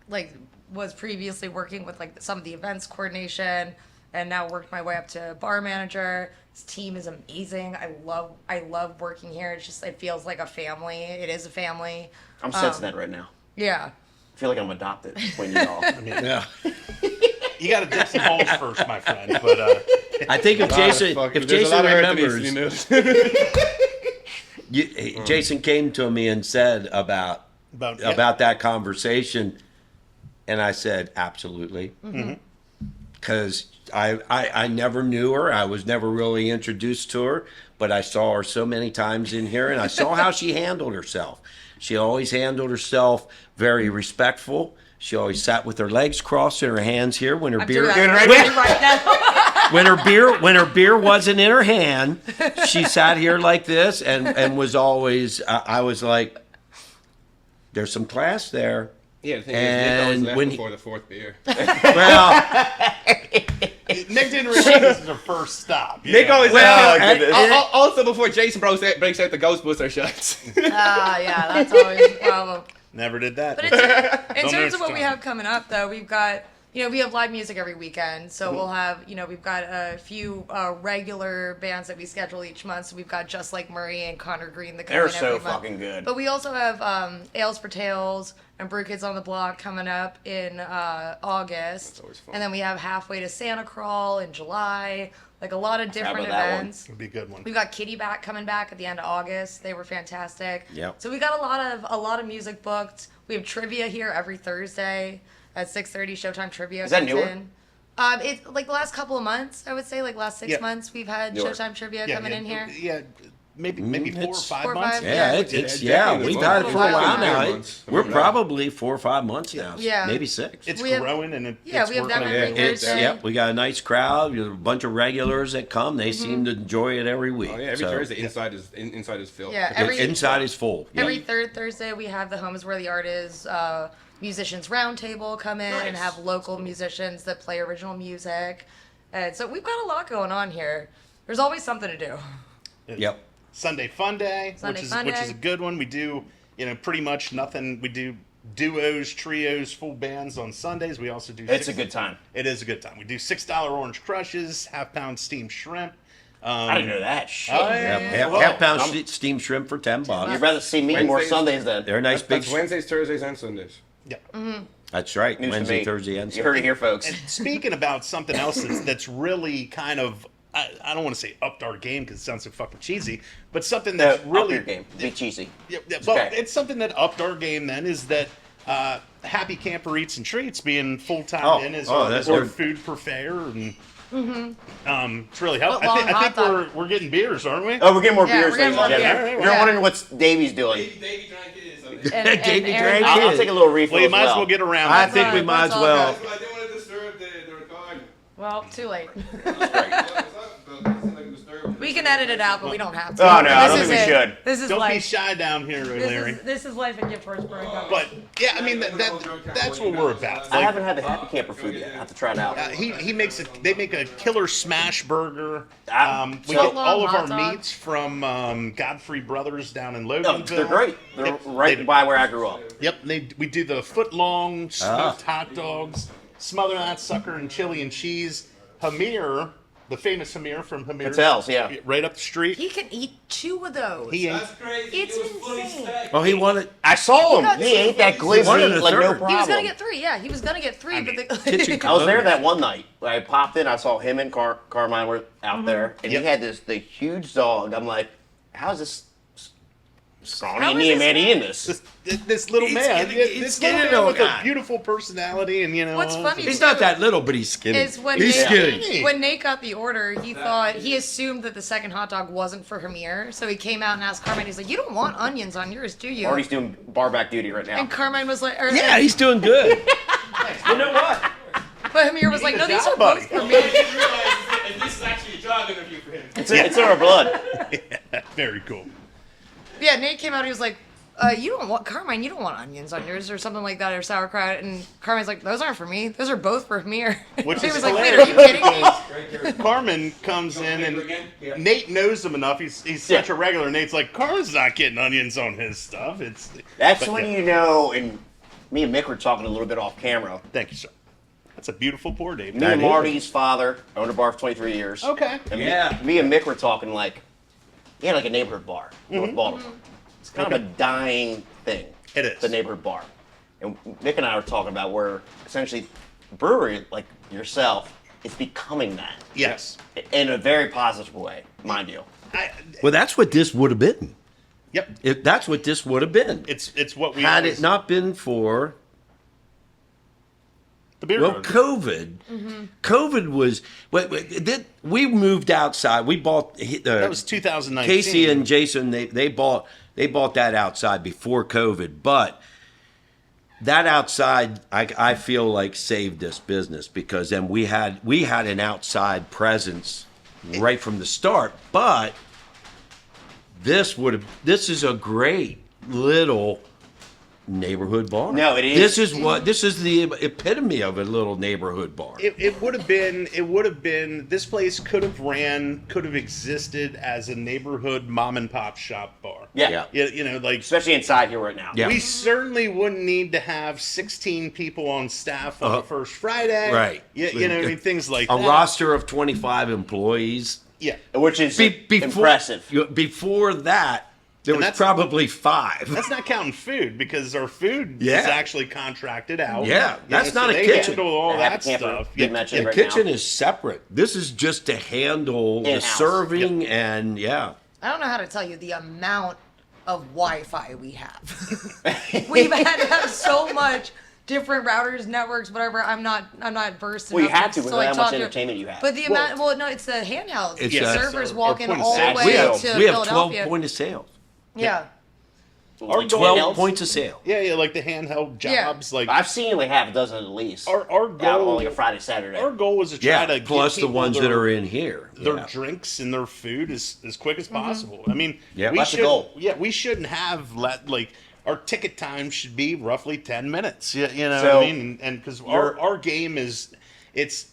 like was previously working with like some of the events coordination, and now worked my way up to bar manager. This team is amazing. I love working here. It's just, it feels like a family. It is a family. I'm sensing that right now. Yeah. I feel like I'm adopted between you all. Yeah. You got to dip some holes first, my friend. But I think if Jason, if Jason remembers, Jason came to me and said about that conversation, and I said absolutely, because I never knew her. I was never really introduced to her, but I saw her so many times in here, and I saw how she handled herself. She always handled herself very respectful. She always sat with her legs crossed and her hands here when her beer right now. when her beer wasn't in her hand. She sat here like this and was always. I was like, "There's some class there." Yeah, the thing And is, Nick always left when before the 4th beer. Well, Nick didn't realize this is her first stop. you Nick know? always Well, left. and- Also, before Jason breaks out the Ghostbuster shots. Yeah, that's always a problem. Never did that. But it's, in Don't terms of what understand. we have coming up, though, we've got, we have live music every weekend. So we'll have, we've got a few regular bands that we schedule each month. So we've got Just Like Murray and Connor Green that come They're in every so month. fucking good. But we also have Ales for Tales and Brew Kids on the Block coming up in August. always fun. And then we have Halfway to Santa Crawl in July. Like a lot of different about that one? events. Would be a good one. We've got Kitty back coming back at the end of August. They were fantastic. Yep. So we got a lot of music booked. We have trivia here every Thursday at 6:30. Showtime trivia. Is that comes newer? in. It's like the last couple of months, I would say, like last 6 Yeah. months, we've had Newer. Showtime trivia coming in here. Yeah, maybe 4 or It's 5 4 or months. 5, yeah, Yeah. it's Yeah, yeah. definitely. We've had it for a while now. Months. We're probably 4 or 5 months now. Yeah. Maybe 6. It's We have- growing and Yeah, it's we have working. that every It's Thursday. yep. We got a nice crowd. A bunch of regulars that come. They seem to enjoy it every week. Oh yeah, every So, Thursday inside is filled. Yeah, the inside is full. Yeah. Every third Thursday, we have the Home is Where the Art Is musicians roundtable come in and have local musicians that play original music. And so we've got a lot going on here. There's always something to do. Yep. Sunday Fun Day, Sunday which is Fun which Day. is a good one. We do pretty much nothing. We do duos, trios, full bands on Sundays. We also do. It's a good time. It is a good time. We do $6 orange crushes, half-pound steamed shrimp. I didn't know that. Shit. Oh, Yep. yeah. Half, Well, half pound I'm- steamed shrimp for $10. You'd rather see me more Wednesdays- Sundays than. They're nice big. That's Wednesdays, Thursdays, and Sundays. Yeah. That's right. News to Wednesday, me. Thursday, and You heard it here, folks. Speaking about something else that's really kind of, I don't want to say upped our game because it sounds so fucking cheesy, but something that's Up really your game. Be cheesy. Yeah, well, okay. it's something that upped our game. Then is that Happy Camper Eats and Treats being full time Oh, in as oh, our, that's our good. food purveyor, and it's really helped. Foot long I think hot dog. we're getting beers, aren't we? Oh, we're getting more Yeah, beers, we're getting ladies and more gentlemen. beer. If you're Yeah. wondering what Davey's doing, Davey drank his. And Davey Aaron- drank I'll take a little refill. Well, you as might as well. well get around. I that. think we Alright, might as that's all well. good. I didn't want to disturb the recording. Well, too late. We We can edit it out, but we don't have to. Oh, no, I don't This think is we it. should. This is Don't be life. shy down here, Larry. This is life at Gift Horse Brewing Company. But yeah, I mean that's what we're about. I Like, haven't had the Happy Camper food yet. I have to try it out. he makes it. They make a killer smash burger. We So- get all of our Hot dog. meats from Godfrey Brothers down in Oh, Loganville. they're great. They're They- right they- by where I grew up. Yep, we do the foot long smoked hot dogs, smother that sucker in chili and cheese. Hamir, the famous Hamir from Hamir, Hotels, yeah. right up the street. He can eat 2 of those. He ate. crazy. It's insane. Oh, he wanted. I saw him. got He ate that wanted glizzy a like no third. problem. He was gonna get 3. Yeah, he was gonna get 3, but kitchen I was there that one night. I popped in. I saw him and Carmine were out there, and Yep. he had the huge dog. I'm like, how's this Scrawny and Manny in this. This little He's man, skinny- this he's little skinny man little with guy. a beautiful personality, and What's funny He's too not that little, but he's skinny. is when He's Nate, skinny. when Nate got the order, he assumed that the second hot dog wasn't for Hamir, so he came out and asked Carmine. He's like, "You don't want onions on yours, do you?" Artie's doing bar back duty right now. And Carmine was like, or, Yeah, he's doing good. You know what? but Hamir was like, "No, these are buddy. both for me." This is actually a job interview for him. It's in our blood. very cool. Yeah, Nate came out. He was like, "You don't want Carmine. You don't want onions on yours, or something like that, or sauerkraut." And Carmine's like, "Those aren't for me. Those are both for Hamir." Which he is was like, "Wait, hilarious. are you kidding me?" Carmen comes in, and Nate knows him enough. He's such a regular. Nate's like, Carmen's not getting onions on his stuff. That's but when yeah. you know, and me and Mick were talking a little bit off camera. Thank you, sir. That's a beautiful pour, Dave. Me and Marty's father owned a bar for 23 years. Okay. And Yeah. me and Mick were talking like, he had like a neighborhood bar in North Baltimore. It's kind of a dying thing. It is. The neighborhood bar. And Mick and I were talking about where essentially brewery, like yourself, is becoming that. Yes. In a very positive way, mind you. Well, that's what this would have been. Yep. If that's what this would have been. It's what we Had always- it not been for the beer. well, garden. COVID. COVID was. We moved outside. We bought. That was 2019. Casey and Jason. They bought that outside before COVID, but that outside I feel like saved this business because then we had an outside presence right from the start. But this is a great little neighborhood bar. No, it is. This is the epitome of a little neighborhood bar. It would have been this place could have existed as a neighborhood mom and pop shop bar. Yeah. You know, like Especially inside here right now. Yeah. we certainly wouldn't need to have 16 people on staff on the first Friday. Right. You know, I mean, things like A that. roster of 25 employees. Yeah. Which is impressive. Before that, there And was that's- probably 5. That's not counting food because our food Yeah. is actually contracted out. Yeah, that's not a they kitchen. handle all And have that a camper stuff. being Yeah. mentioned The right kitchen now. is separate. This is just to handle the In-house. serving and yeah. I don't know how to tell you the amount of Wi-Fi we have. We've had to have so much different routers, networks, whatever. I'm not versed. Well, you enough had to with like, how much talk to- entertainment you have. But the amount, well, no, it's the handhelds. It's The a- servers or walking point of all the sale. way We have, to we have 12 Philadelphia. point of sale. Yeah. Our 12 handhelds? points of sale. Yeah, like the handheld Yeah. jobs. Like I've seen like half a dozen at least. our out goal, on like a Friday, Saturday. our goal was to try Yeah, to plus get the people ones that their- are in here. their Yeah. drinks and their food as quick as Mm-hmm. possible. I mean, Yeah. we That's the should. goal. Yeah, we shouldn't have like our ticket time should be roughly 10 minutes. You know So, what I mean? And because our game is it's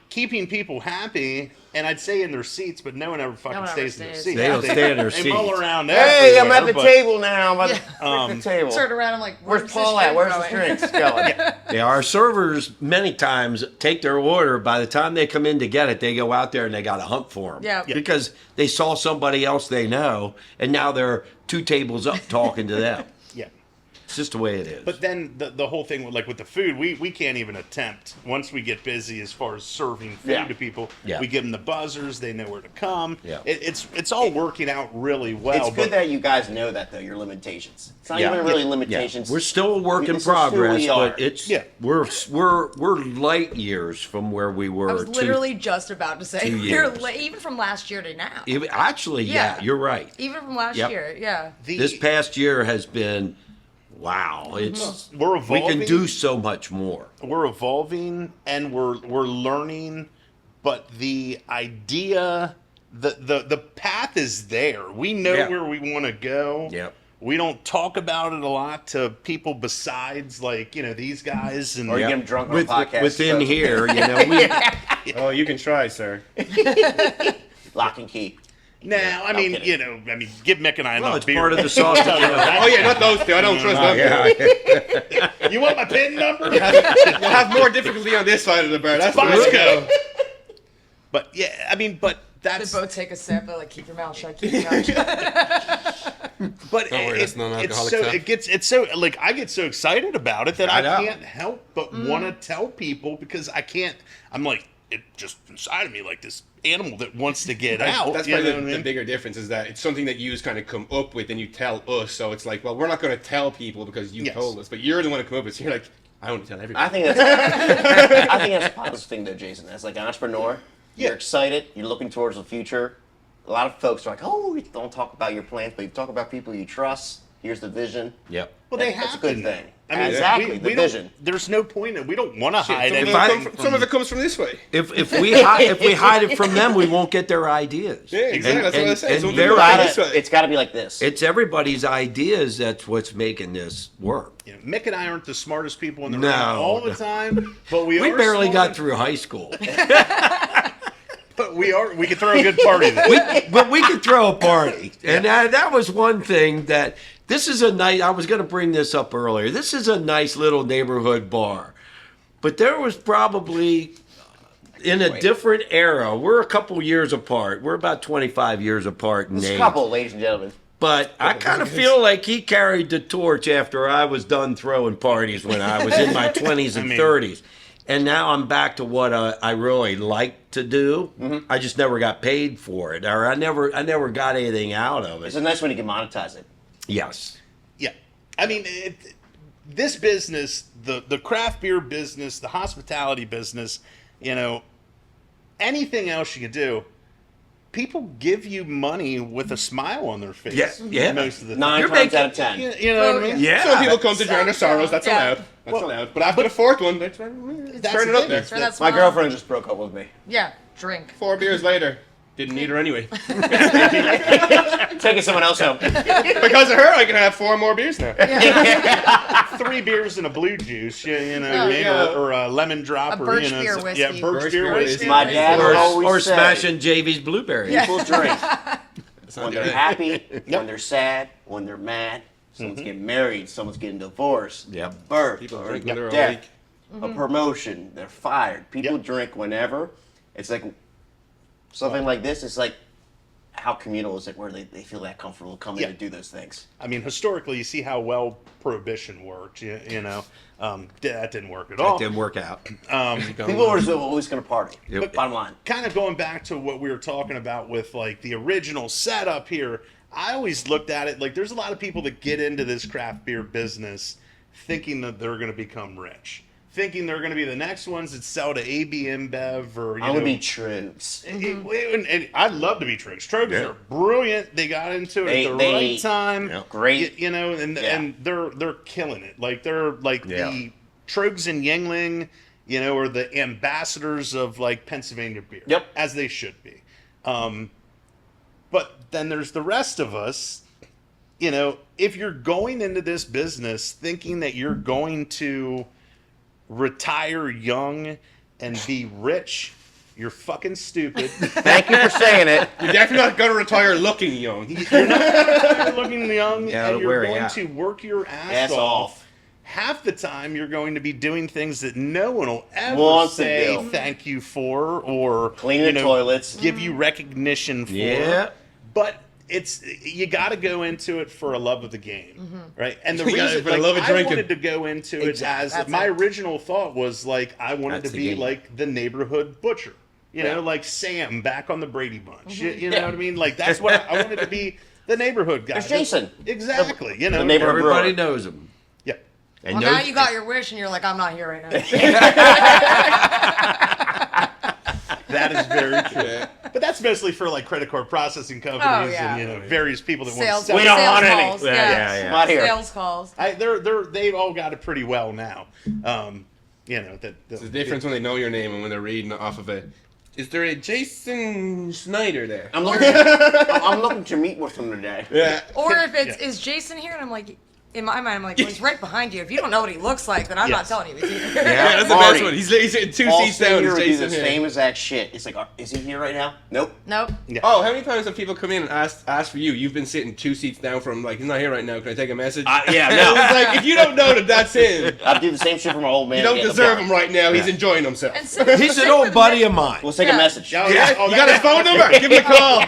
keeping people happy, and I'd say in their seats, but no one ever fucking one ever stays in their stays. seats. They don't stay in their They mull seats. around. Hey, I'm at everywhere, the but- table now. I'm at Um, the table. Turn around. I'm like, Where's this Paul at? drink Where's going? his drinks going? Yeah, our servers many times take their order. By the time they come in to get it, they go out there and they got to hunt for them. Yeah. Yeah. Because they saw somebody else they know, and now they're 2 tables up talking to them. Yeah. It's just the way it is. But then the whole thing with the food, we can't even attempt once we get busy as far as serving food Yeah. to people. Yeah. We give them the buzzers; they know where to come. Yeah. It's all working out really well. It's good that you guys know that though, your limitations. It's not Yeah. even really Yeah. limitations. We're still a work in This is who progress, we are. but it's Yeah. we're light years from where we were. I was literally just about to say, 2 we're years. even from last year to now. Actually, yeah, Yeah. you're right. Even from last Yep. year, yeah. This past year has been wow. It's we're we evolving. can do so much more. We're evolving and we're learning, but the idea, the path is there. We know Yeah. where we want to go. Yep. We don't talk about it a lot to people besides these guys and Or you get them drunk on a podcast. Within so- here, we Oh, you can try, sir. Lock and key. Now, I'm kidding. give Mick and I well, enough it's beer. part of the sauce. Oh yeah, not those two. I don't trust them. Yeah. You want my PIN number? You'll have more difficulty on this side of the bar. That's for Let's sure. go. But yeah, but They that's both take a sip. They're like, keep your mouth shut. Keep your mouth shut. but Don't worry, that's non-alcoholic stuff. it's so like I get so excited about it that I I know. can't help but want to tell people because I'm like it just inside of me like this animal that wants to get out. That's you probably know what I the mean? bigger difference is that it's something that you kind of come up with and you tell us. So it's like, well, we're not going to tell people because you Yes. told us, but you're the one to come up with it. So you're like, I want to tell everybody. I think that's I think that's a positive thing though, Jason. As like an entrepreneur, Yeah. you're excited, you're looking towards the future. A lot of folks are like, "Oh, don't talk about your plans, but you talk about people you trust. Here's the vision." Yep. Well, they That's have a good to. thing. I mean, exactly, we the don't- vision. There's no point in we don't want to Shit, hide some, of anything. it I- come from, some of it comes from this way. If we if we hide it from them, we won't get their ideas. Yeah, exactly. That's what I said. And Some their people Gotta- this way. it's got to be like this. it's everybody's ideas that's what's making this work. You know, Mick and I aren't the smartest people in the No. room all the time, but we We are barely smart, got through high school, But we can throw a good party there. but we could throw a party, and that was one thing that this is a nice. I was going to bring this up earlier. This is a nice little neighborhood bar, but there was probably in a different era. We're a couple years apart. We're about 25 years apart in Just a age. couple, ladies and gentlemen. But I kind of feel like he carried the torch after I was done throwing parties when I was in my 20s and mean- 30s. And now I'm back to what I really like to do. Mm-hmm. I just never got paid for it, or I never got anything out of It's it. a nice way to can monetize it. Yes. Yeah, I mean, this business, the craft beer business, the hospitality business, you know, anything else you can do, people give you money with a smile on their face. Yeah. most of the Nine time. You're times making- out of 10. You know what I mean? Yeah. Some people come to drown their sorrows. That's Yeah. allowed. That's Well, allowed. But after the fourth one, let's turn the it up thing. there. Turn that My smile. girlfriend just broke up with me. Yeah, drink. 4 beers later, didn't need her anyway. Taking someone else home. Because of her, I can have 4 more beers now. 3 beers and a blue juice, you know, Oh, maybe, yeah. or a lemon drop, A or birch you know, beer so- whiskey. yeah, birch Birch beer beer whiskey. whiskey. My dad Or, always or said, smashing JV's blueberries. people drink That's when not they're good. happy, when they're sad, when they're mad. Someone's getting married, someone's getting divorced, Yep. birth, People or drink when they're death, awake. a promotion, they're fired. People Yep. drink whenever. It's like something like this. It's like how communal is it where they feel that comfortable coming Yeah. to do those things. I mean, historically, you see how well prohibition worked. You know, that didn't work at That all. didn't work out. People are always going to party. Yep. Bottom line. Kind of going back to what we were talking about with like the original setup here, I always looked at it like there's a lot of people that get into this craft beer business thinking that they're going to become rich, thinking they're going to be the next ones that sell to AB InBev or you I know. would be Truths. And I'd love to be Trogs. Trogs Yeah. are brilliant. They got into it They- at the they- right time. Yeah. Great. You know, and Yeah. and they're killing it. Like they're like Yeah. the Trogs and Yingling, you know, are the ambassadors of like Pennsylvania beer. Yep. As they should be. But then there's the rest of us. You know, if you're going into this business thinking that you're going to retire young and be rich, you're fucking stupid. Thank you for saying it. You're definitely not going to retire looking young. You're looking young Yeah, and you're where going at? to work your ass, Ass off. Half the time you're going to be doing things that no one will ever Wants to say do. thank you for or Cleaning you the know, toilets. give you recognition for. Yeah. But you got to go into it for a love of the game, right? And the You gotta- reason for the love of I drinking. wanted to go into it Exactly. as That's my it. original thought was like I wanted That's to the be game. like the neighborhood butcher. You Yeah. know, like Sam back on the Brady Bunch. Mm-hmm. You know what I mean? Like that's what I wanted to be, the neighborhood guy. There's Jason. Exactly. You know, The neighborhood Everybody brewer. knows him. Yeah. And Well, knows- now you got your wish, and you're like, I'm not here right now. That is very true. Yeah. But that's mostly for like credit card processing companies Oh, yeah. and you know various people that want to Sales, sell. We don't sales want any. calls. Yeah, Yeah, yeah. Not here. Sales calls. They've all got it pretty well now. You know that It's the difference when they know your name and when they're reading off of it. Is there a Jason Schneider there? I'm looking to meet with him today. Yeah. Or if it's, Yeah. is Jason here? And I'm like, in my mind, I'm like, well, he's right behind you. If you don't know what he looks like, then I'm not Yes. telling you he's here. Yeah, that's the Marty. best one. He's sitting 2 All seats down. senior Is would do Jason the here? same exact shit. It's like, is he here right now? Nope. Nope. Oh, how many times have people come in and ask for you? You've been sitting 2 seats down from like he's not here right now. Can I take a message? Yeah, And no. it's like if you don't know that that's him, I do the same shit for my old man. you don't at the deserve bar. him right now. He's enjoying himself. And sit- He's sit an old with buddy Mick. of mine. We'll take Yeah. a message. Oh, Yeah, oh, you got his phone number? Give him a call.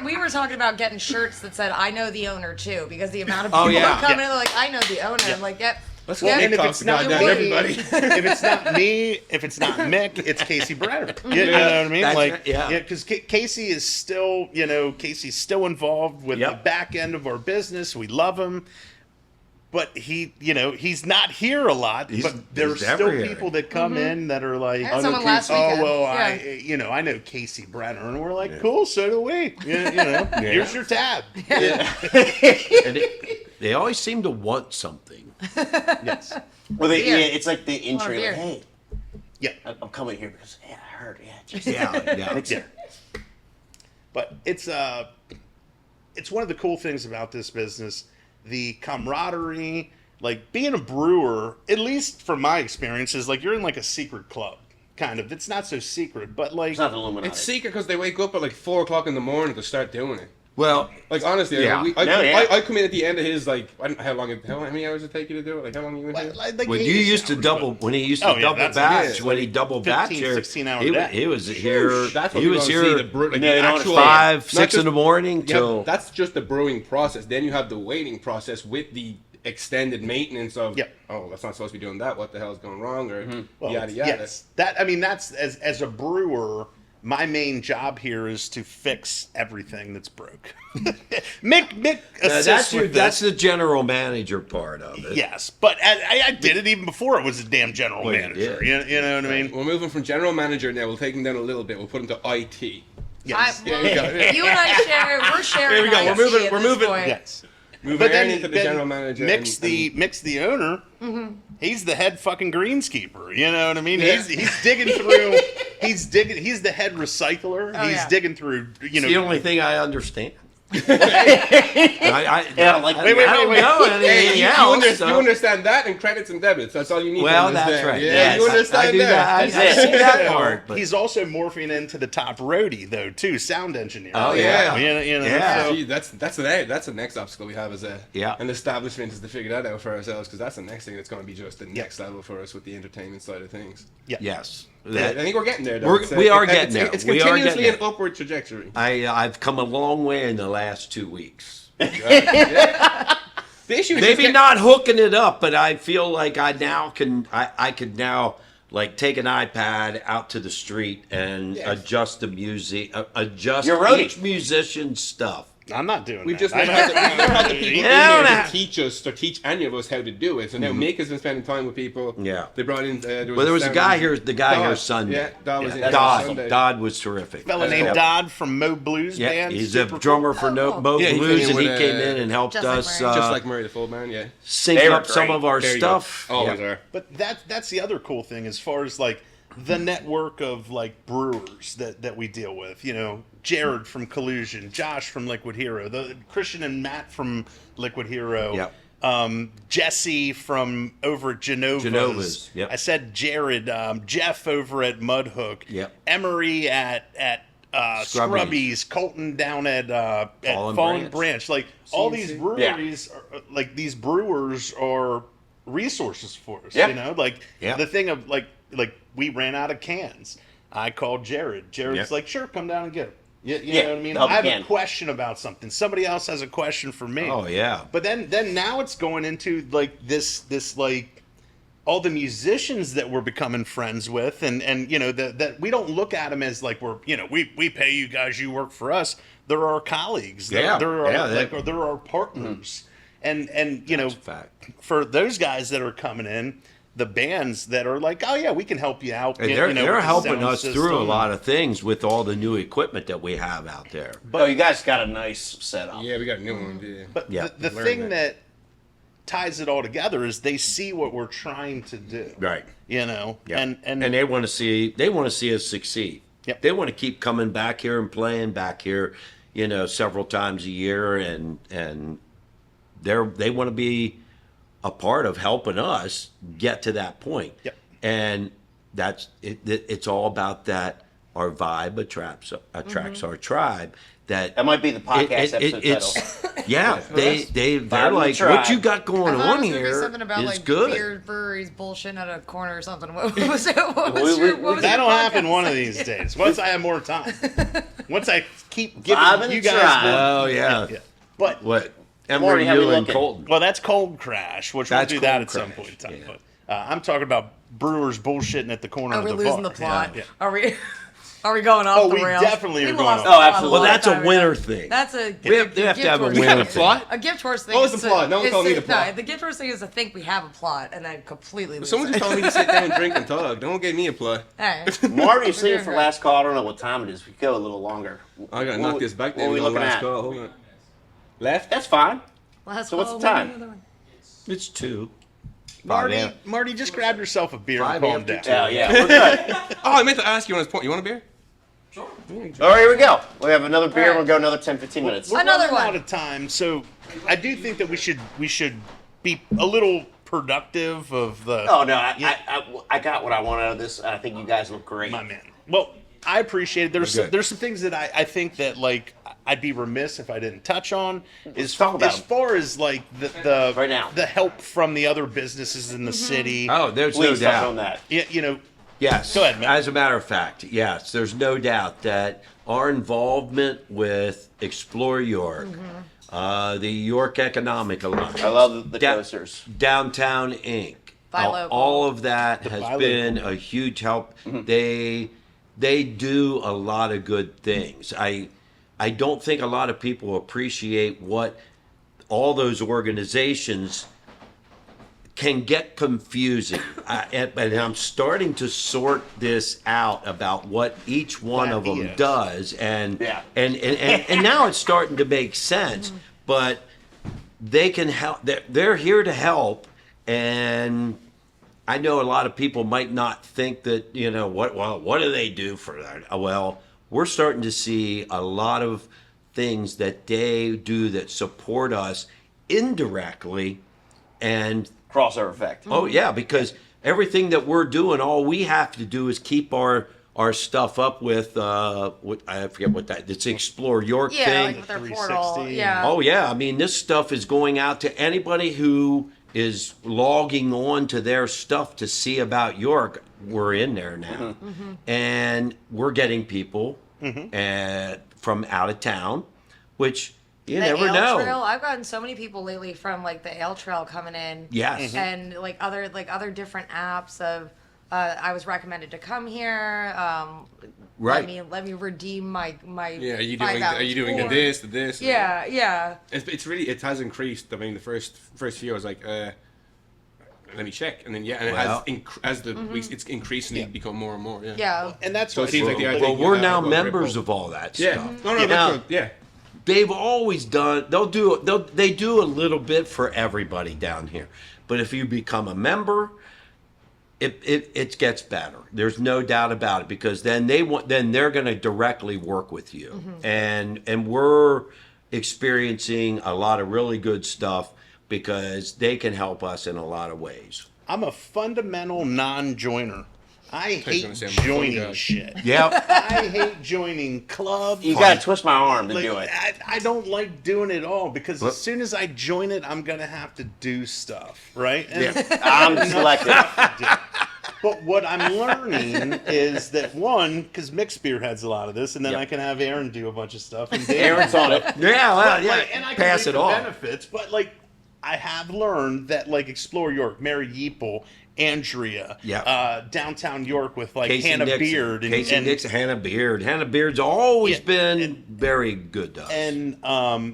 We were talking about getting shirts that said "I know the owner" too, because the amount of Oh, people yeah. are coming in, they're like, "I know the owner." I'm like, "Yep." Let's Yeah. go And Nick if talks it's to not goddamn me, everybody. if it's not me, if it's not Mick, it's Casey Brenner. You know what I mean? That's Like, right, yeah. because Casey is still, Casey's still involved with Yep. the back end of our business. We love him. But he's not here a lot. He's- but there's he's never still here. people that come in that are like, I had someone last oh weekend. well, Yeah. I know Casey Brenner, and we're like, cool, so do we. Here's your tab. And they always seem to want something. Yes. Well, Beer. yeah, it's like the intro. beer. Like, hey, Yeah. I'm coming here because I heard. Yeah, just Yeah. mix it. But it's one of the cool things about this business, the camaraderie, like being a brewer, at least from my experience, is like you're in like a secret club, kind of. It's not so secret, but like It's not the Illuminati. It's secret because they wake up at like 4 o'clock in the morning to start doing it. Well, Like honestly, Yeah. I come in at the end of his like I don't know how many hours it take you to do it? Like how long you been here? like when 8 you used to hours, double, but- when he used Oh, to yeah, double that's- batch, yeah, when he double 15, batch here, 16-hour he, day. he was here. That's what He we're was gonna see, here the brew, like Yeah, the you know, it's actual 5, not 6 in just- the morning Yeah, till. that's just the brewing process. Then you have the waiting process with the extended maintenance of Yep. oh, that's not supposed to be doing that. What the hell's going wrong? Or Well, yada yada. Yes, that's as a brewer. My main job here is to fix everything that's broke. Mick assists That's with that's this. the general manager part of it. Yes, but I did it even before it was a damn general Well, you manager. did. You know what I mean? We're moving from general manager now. We'll take him down a little bit. We'll put him to IT. Yes. Yeah, we go. You and I share. We're sharing. There we go. We're IT moving- at we're this moving- point. Yes. Moving But Aaron then, into the general manager. Mick's the owner. He's the head fucking greenskeeper. You know what I mean? Yeah. He's digging through. He's the head recycler. Oh, he's yeah. digging through. It's the only thing I understand. Yeah, like- I Wait, don't wait. know Hey, anything you else. so- understand that and credits and debits. That's all you need. Well, to that's understand. right. Yeah, Yes, you understand I do that. I That's see it. that part. But He's also morphing into the top roadie though too, sound engineer. Oh, yeah. Yeah. so- Gee, that's the next obstacle we have as an establishment is to figure that out for ourselves because that's the next thing that's going to be just the next level for us with the entertainment side of things. yes, I think we're getting there. Though. We are getting there. It's We are continuously getting an there. upward trajectory. I've come a long way in the last 2 weeks. The issue is Maybe just not hooking it up, but I feel like I could now like take an iPad out to the street and Yes. adjust the music, adjust You're right. each musician's stuff. I'm not doing We've that. just never had the people in Yeah, here nah. to teach us or teach any of us how to do it. So now Mick has been spending time with people. Yeah. They brought in. Well, there was a sound- guy here. The guy Dodd. here Sunday. Yeah, Dodd was in Dodd. Sunday. Dodd was terrific. fella named Yeah. Dodd from Mo Blues Yeah, Band. he's a super drummer for Oh, cool. Mo Yeah, he Blues, came in and he with, came in and helped just like us Murray. Just like Murray the Full Band, yeah. sync They were up some great. of our There you go. stuff. Always Yeah. are. But that's the other cool thing as far as like the network of like brewers that we deal with. You know, Jared from Collusion, Josh from Liquid Hero, the Christian and Matt from Liquid Hero. Yep. Jesse from over at Genova's. Genova's, yep. I said Jared. Jeff over at Mudhook. Yep. Emery at Scrubbies. Colton down at Fallen Fallen Branch. Branch. Like all these CNC. breweries, are, like these brewers are resources for us. Yeah. You know, like Yeah. the thing of like we ran out of cans. I called Jared. Jared's Yep. like, sure, come down and get them. You Yeah, know what I mean? help I have again. a question about something. Somebody else has a question for me. Oh yeah. But then now it's going into like this like all the musicians that we're becoming friends with, and you know that we don't look at them as like we pay you guys, you work for us. They're our colleagues. Yeah, they're our, yeah, like they're our partners. And you know, That's a fact. for those guys that are coming in, the bands that are like, oh yeah, we can help you out. And you they're know, with the helping sound us through a system. lot of things with all the new equipment that we have out there. Oh, you guys got a nice setup. Yeah, we got a new one. Yeah. But Yeah, the learn thing that. that ties it all together is they see what we're trying to do. Right. You know, Yeah. and they want to see us succeed. Yep. They want to keep coming back here and playing back here, you know, several times a year, and they want to be a part of helping us get to that point. Yep. And that's it. It's all about that. Our vibe attracts our tribe. That might be the podcast episode it's title. yeah. They're Vibe of the like, tribe. what you got I going thought it on was gonna be here something about is like good. beer breweries bullshitting at a corner or something. What was it? What was We- your, we- what was that'll your happen podcast? one of these days. Once I have more time. Once I keep Vibe giving and you guys tribe. more. Oh yeah. Yeah. But What? Marty, how we Embry-U and looking? Colton. Well, that's Cold Crash, which That's we'll do that Cold at some Crash, point in time. yeah. But I'm talking about Brewers bullshitting at the corner Are of we the losing bar. the plot? Yeah. Are we? Are we going off Oh, the we rails? definitely are We going lost off. the Oh, plot a absolutely. long Well, that's a time winner ago. thing. That's a We have to gift have a horse winner thing. thing. A gift horse thing. What was is the plot? No one is told me to- the plot. No, the gift horse thing is to think we have a plot and then completely lose Someone it. just told me to sit down, drink, and talk. Don't give me a plot. Hey. Marty's We're saying doing for great. last call. I don't know what time it is. We go a little longer. I gotta What knock we- this back what there. we We looking last at? call. Hold on. Left? That's fine. Last So what's call, the time? another one. It's 2. Marty, just grab yourself a beer and 5 calm after down. 2. Yeah, yeah, we're good. Oh, I meant to ask you on this point. You want a beer? All right, here we go. We have another beer. All right. We'll go another 10, 15 minutes. We're Another running one. out of time, so I do think that we should be a little productive of the. Oh no, Yeah. I got what I want out of this. I think you guys look great. My man. Well, I appreciate it. Good. There's some things that I think that like I'd be remiss if I didn't touch on. As talk about as 'em. far as like the Right now. the help from the other businesses in the city. Oh, there's Please no touch doubt. on that. Yeah, you know, Yes. Go ahead, Matt. As a matter of fact, yes, there's no doubt that our involvement with Explore York, the York Economic Alliance, I love the Da- toasters. Downtown Inc. Buy all, local. all of that has buy been a huge help. They do a lot of good things. I don't think a lot of people appreciate what all those organizations can get confusing. And I'm starting to sort this out about what each one of them Yes. does, and Yeah. and now it's starting to make sense. But they can help. They're here to help, and I know a lot of people might not think that, what do they do for that? Well, we're starting to see a lot of things that they do that support us indirectly, and Crossover effect. oh yeah, because everything that we're doing, all we have to do is keep our stuff up with what I forget what that it's Explore York Yeah, thing. like with their 360. portal. Yeah. Oh yeah, I mean this stuff is going out to anybody who is logging on to their stuff to see about York. We're in there now, and we're getting people from out of town, which you The never Ale know. Trail. I've gotten so many people lately from like the Ale Trail coming in. Yes. And like other different apps of. I was recommended to come here. Right. Let me redeem my Yeah, are you $5 doing? Are you doing tour. this? This? Yeah, yeah. It's really it has increased. I mean, the first few I was like, let me check, and then and it Well- has as the weeks it's increasingly become more and more. Yeah. Yeah. and that's So it what seems like the idea. Well, we're you now have to go members ripple. of all that Yeah. stuff. No, no, Now, that's yeah. they've always done. They do a little bit for everybody down here, but if you become a member, it gets better. There's no doubt about it, because then they're going to directly work with you, and we're experiencing a lot of really good stuff because they can help us in a lot of ways. I'm a fundamental non-joiner. I hate gonna say I'm a fun joining guy. shit. Yep. I hate joining clubs. You gotta twist my arm to Like, do it. I don't like doing it all because Look. as soon as I join it, I'm gonna have to do stuff, right? And I'm selective. But what I'm learning is that one, because Mick spearheads a lot of this, and then Yep. I can have Aaron do a bunch of stuff. And Dave Aaron's on it. Yeah. Well, yeah. like, and I can Pass reap it the off. benefits, but like I have learned that like Explore York, Mary Yeeple, Andrea, Yeah. downtown York with like Casey Hannah Dixon. Beard and, Casey and, Dixon, Hannah Beard. Hannah Beard's always Yeah, been very good to us. and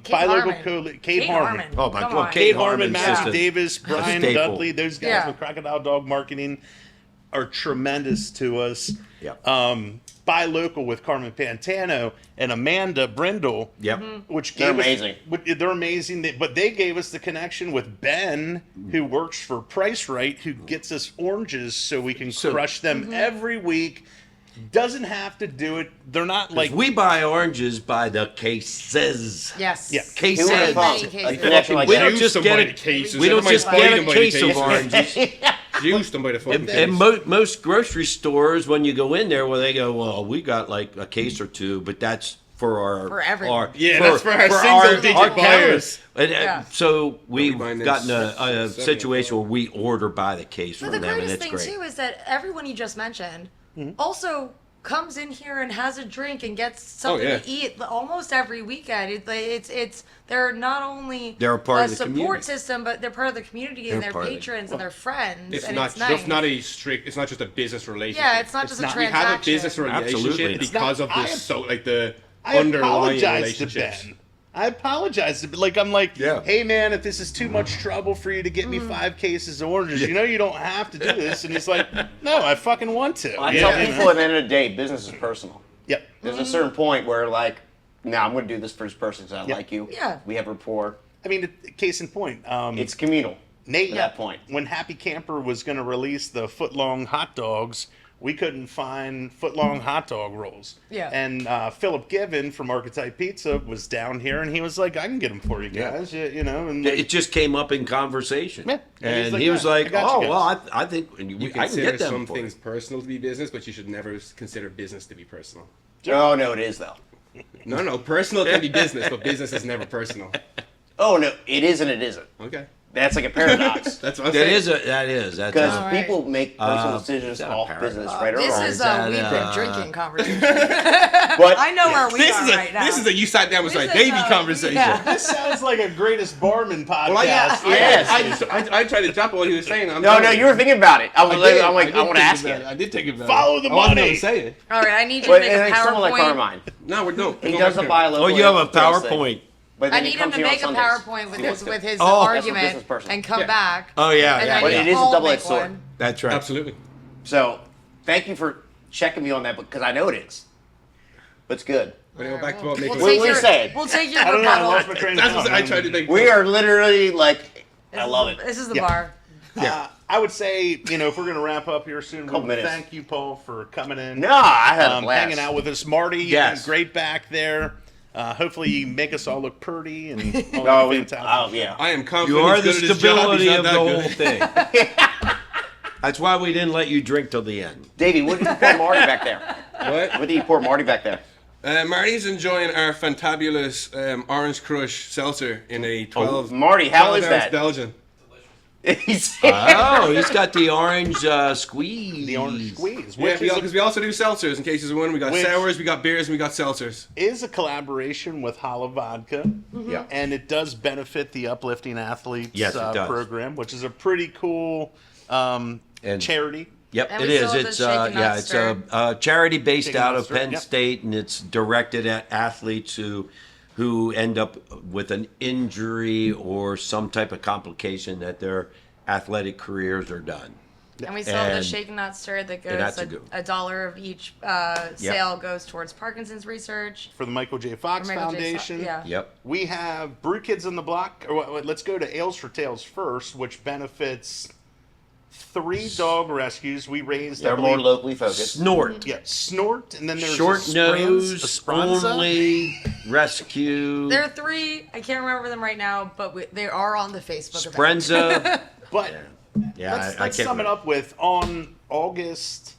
Kate Buy Local Harmon. Kate Harmon. Oh my Come God, on. Kate Kate Harmon, Harmon's Matthew just a- Davis, Brian staple. Dudley, those guys Yeah. with Crocodile Dog Marketing are tremendous to us. Yep. Buy Local with Carmen Pantano and Amanda Brindle. Yep. Which They're gave us- amazing. they're amazing. But they gave us the connection with Ben, who works for Price Right, who gets us oranges so we can crush them every week. Doesn't have to do it. They're not like we buy oranges by the cases. Yes. Yeah. Who would've Cases. thought Many a cases. connection like We that? don't Juice just them get by it. the cases. We don't Everybody just buy get them a by the case of cases. oranges. Juice them by the fucking And case. most grocery stores, when you go in there, well, they go, well, we got like a case or two, but that's for our For everyone. Yeah, that's for our single-digit our buyers. counters. And, Yeah. So we've buying this gotten a 70 situation where we order by the case But from the them, and greatest it's thing great. too is that everyone you just mentioned also comes in here and has a drink and gets something yeah. to eat almost every weekend. It's they're not only They're a part of the support community. system, but they're part of the community and They're their part of the- patrons and their friends. It's and not it's nice. it's not just a business relationship. Yeah, it's not just a We have a transaction. business relationship Absolutely. because of I- the I underlying apologize to relationships. Ben. I apologize to Ben. Like, I'm like, Yeah. hey man, if this is too much trouble for you to get me 5 cases of oranges, you know you don't have to do this. And he's like, no, I fucking want to. I Yeah, tell you know? people at the end of the day, business is personal. Yep. There's a certain point where, like, no, I'm going to do this for this person because I Yeah. like you. Yeah. We have rapport. I mean, case in point, It's communal. Nate, at that point. when Happy Camper was going to release the foot-long hot dogs, we couldn't find foot-long hot dog rolls. Yeah. And Philip Given from Archetype Pizza was down here, and he was like, I can get them for you guys, you know. And like, It just came up in conversation. Yeah. And he's And like, he was "Yeah, I like, got you oh, guys." well, I think You I can consider get them some for things you. personal to be business, but you should never consider business to be personal. Oh, no, it is, though. No, personal can be business, but business is never personal. Oh, no, it is and it isn't. Okay, That's like a paradox. that's what I'm That saying. is. That's Because All right. people make personal is decisions that a off paradox? business, right or This wrong. is that, a we've been uh, drinking conversation. but I know where we This are is a right now. this is a you sat down with This my is baby a- conversation. yeah. this sounds like a greatest barman podcast. Well, Yes. I tried to jump on what he was saying. I'm No, no, telling you were thinking about it. I'm I like, did. I'm like, did I want to think ask about you. it. I did think about Follow it. the I wasn't money. gonna say it. All right, I need you to But make and a it's someone like PowerPoint. Carmine. No, we're no. He does a buy local. Oh, you have a and sales thing, PowerPoint. But I then he need him comes to here on make a Sundays. PowerPoint with his Oh. That's a argument business person. and come Yeah. back. Oh, yeah, And yeah, then But yeah. it is a I'll double-edged make sword. one. That's right. Absolutely. So, thank you for checking me on that because I know it is. But it's good. We're gonna go back to what making. What were you your, saying? we'll take your I don't know. I rebuttal. lost my train of That's thought. what I tried to make. We are literally like, I love it. This is the Yeah. bar. I would say, you know, if we're going to wrap up here soon, Couple we minutes. thank you, Paul, for coming in. No, I had a blast. Hanging out with us. Marty, Yes. great back there. Hopefully you make us all look pretty and all Oh, fantastic. yeah. I am You confident. are he's the good at his job. stability He's of not the that whole good. thing. That's why we didn't let you drink till the end. Davey, what did you pour Marty back there? What? What did you pour Marty back there? Marty's enjoying our fantabulous Orange Crush seltzer in a 12. Marty, how 12 is ounce that? Belgian. He's- Oh, he's got the orange squeeze. The orange squeeze, Yeah, which because we also do seltzers in cases of one. We got Which- sours, we got beers, and we got seltzers. is a collaboration with Hala Vodka. Yeah. And it does benefit the Uplifting Athletes Yes, it does. program, which is a pretty cool And- charity. Yep, And it we is. still have the It's Shake and Not it's a Stir. charity based Shake and out Not of Stir, Penn yep. State, and it's directed at athletes who end up with an injury or some type of complication that their athletic careers are done. And we still have the And- Shake and Not Stir that that's goes a good one. a dollar of each sale goes towards Parkinson's research. For the Michael J. Fox Michael J. Foundation. Yeah. Yep. We have Brew Kids on the Block. Let's go to Ales for Tails first, which benefits 3 dog rescues. We raised. I They're more believe- locally focused. Snort. Yeah, Snort, and then there's Short a nose a Spranza. only rescue. There are 3. I can't remember them right now, but they are on the Facebook. event. Sprenza. But Yeah, let's I let's can't sum it remember. up with on August.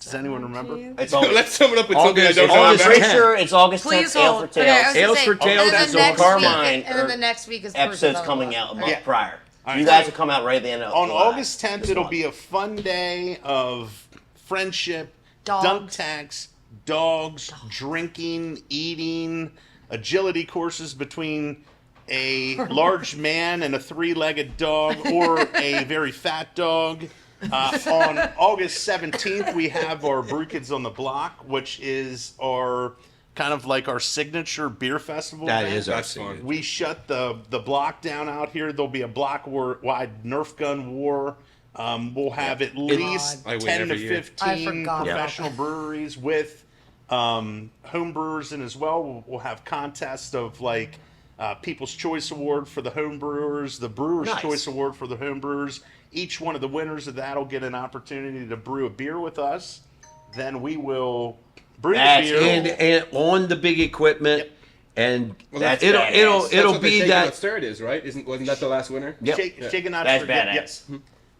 Does anyone remember? It's August. Let's sum it up with August- something I don't August I'm remember. pretty sure it's August 10th. Please Ale hold. for Okay, I was Tails. gonna Ales say, for Tails and then is the on next Carmine, week, and then or the next week is Episodes Bruce's coming other out a one. month Yeah. prior. All You right. guys will come out right at the end of On July, August 10th, this it'll month. be a fun day of friendship, Dogs. dunk tanks, dogs, drinking, eating, agility courses between a large man and a 3-legged dog or a very fat dog. On August 17th, we have our Brew Kids on the Block, which is our kind of like our signature beer festival. That event. is our That's fun. signature. We shut the block down out here. There'll be a block-wide Nerf gun war. We'll have at least I win 10 to every year. 15 I forgot about professional breweries with home brewers, and as well we'll have contests of like People's Choice Award for the home brewers, the Brewers' Nice. Choice Award for the home brewers. Each one of the winners of that will get an opportunity to brew a beer with us. Then we will brew That's the beer. And on the big equipment, and Well, that's it'll badass. it'll That's it'll That's what the be Shake that. Not Stirred is, right? Wasn't that the last winner? Yep. Shake and not That's forget. badass. Yes.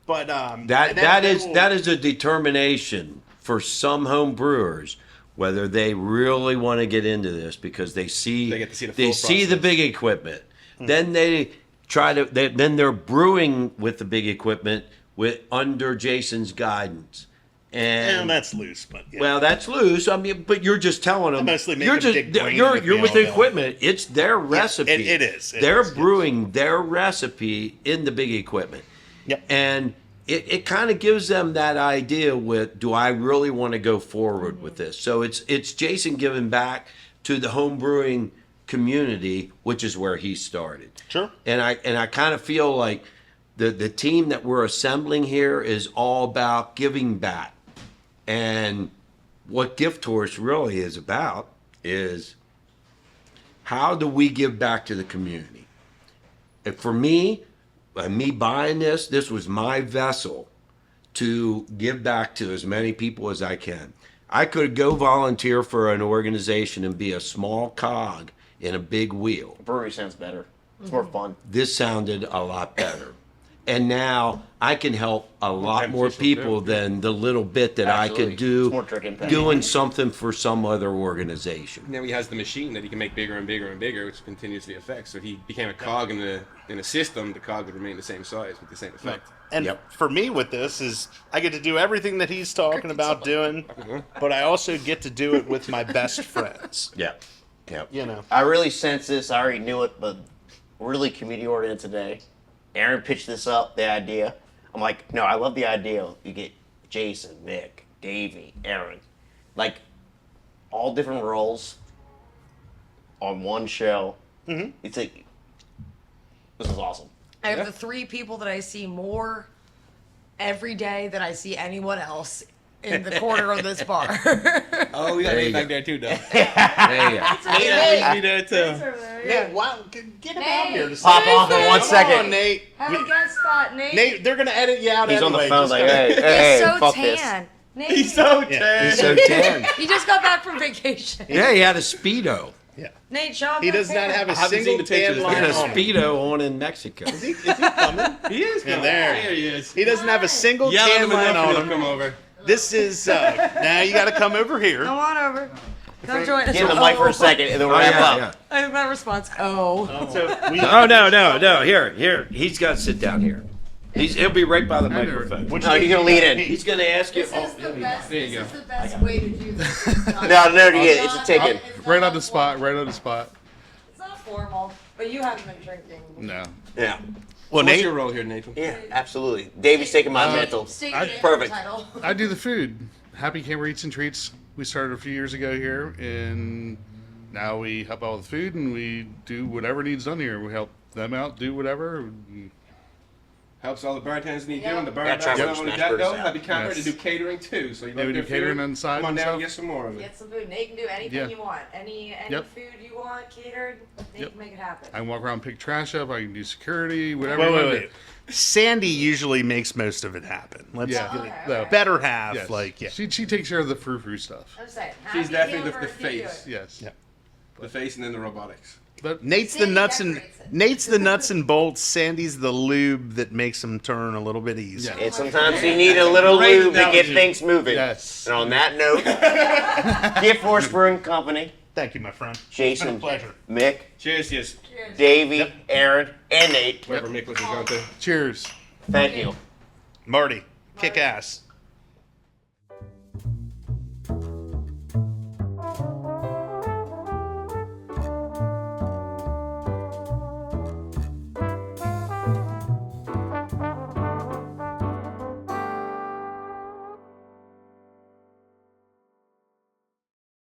But That and that then is we'll- that is a determination for some home brewers whether they really want to get into this because they see They get to see the they full see the process. big equipment. Then they try to then they're brewing with the big equipment with under Jason's guidance. And And that's loose, but yeah. well, that's loose. I mean, but you're just telling them. mostly make you're a just big brain you're with you're me with all the day. equipment. It's their recipe. it is. It They're is, yes. brewing their recipe in the big equipment. Yep. And it kind of gives them that idea with, do I really want to go forward with this? So it's Jason giving back to the home brewing community, which is where he started. Sure. And I kind of feel like the team that we're assembling here is all about giving back. And what Gift Horse really is about is, how do we give back to the community? And for me, me buying this was my vessel to give back to as many people as I can. I could go volunteer for an organization and be a small cog in a big wheel. Brewery sounds better. It's more fun. This sounded a lot better. And now I can help a lot more beneficial, people too. than the little bit that Absolutely. I could do It's more direct impact. doing something for some other organization. Now he has the machine that he can make bigger and bigger and bigger, which continuously affects. So if he became a cog in a system, the cog would remain the same size with the same effect. And Yep. for me with this is I get to do everything that he's talking about doing, but I also get to do it with my best friends. Yeah. Yeah. You know. I really sense this. I already knew it, but really community oriented today. Aaron pitched this up, the idea. I'm like, no, I love the idea. You get Jason, Mick, Davey, Aaron, like all different roles on one show. Mm-hmm. It's like, this is awesome. I have the 3 people that I see more every day than I see anyone else in the corner of this bar. Oh, we got There Nate you back go. there too, though. There you go. Be there too. Nate, wow, get him out here. To Pop off in 1 Come second. on, Nate. Have a guest spot, Nate. Nate, they're gonna edit you out. He's on anyway. the phone Just like, go- hey, He's hey, so fuck this. tan. Nate, He's so Yeah. tan. He's so tan. he just got back from vacation. Yeah, he had a Speedo. Yeah. Nate, show him He that does not tan. have a haven't single seen the pictures. tan He line had a on him. Speedo on in Mexico. Is he coming? He is coming. there. he is. He doesn't have a single Yell at tan him line enough on and he'll him. come over. This is now you got to come over here. Come on over. Come join us. Give him the mic for a second and then we'll Oh, wrap yeah, up. yeah. I have my response. Oh. So we, Oh, no. Here. He's got to sit down here. He'll be right by the microphone. Which No, you're gonna lead in. He's going to ask you. This is the best. There you This go. is the best way to do this. No, it's a take-in. Right on the spot, right on the spot. It's not formal, but you haven't been drinking. No. Yeah. well, What's Nate, your role here, Nathan? Yeah, absolutely. Davey's taking my mantle. State your name and Perfect. title. I do the food. Happy Camper Eats and Treats. We started a few years ago here, and now we help out with food, and we do whatever needs done here. We help them out, do whatever. Helps all the bartenders need Yeah. doing. The bar Yeah, that's try to not only smash that burgers though. out. Happy Camper Yes. to do catering too. So you They love would their do catering food. on the side Come on and down stuff. and get some more of it. Get some food. Nate can do anything Yeah. you want. Any Yep. food you want catered, Nate Yep. can make it happen. I can walk around, pick trash up. I can do security, whatever. wait, you wait, wanna wait. Sandy usually makes most of it happen. Let's Yeah. get Okay, it. do. okay. Better half, Yes. like yeah. She takes care of the frou stuff. I'm saying. She's happy definitely the camper if you do face. it. Yes. Yeah. The face and then the robotics. But Nate's the Sandy nuts and decorates it. Nate's the nuts and bolts. Sandy's the lube that makes them turn a little bit easier. Yeah. And sometimes you need a little Great lube to get analogy. things moving. Yes. And on that note, Gift Horse Brewing Company, Thank you, my friend. Jason, It's been a pleasure. Mick, Cheers, yes. Davey, Aaron, and Nate. Wherever Nicholas is going to. cheers. Thank you. Marty, kick ass.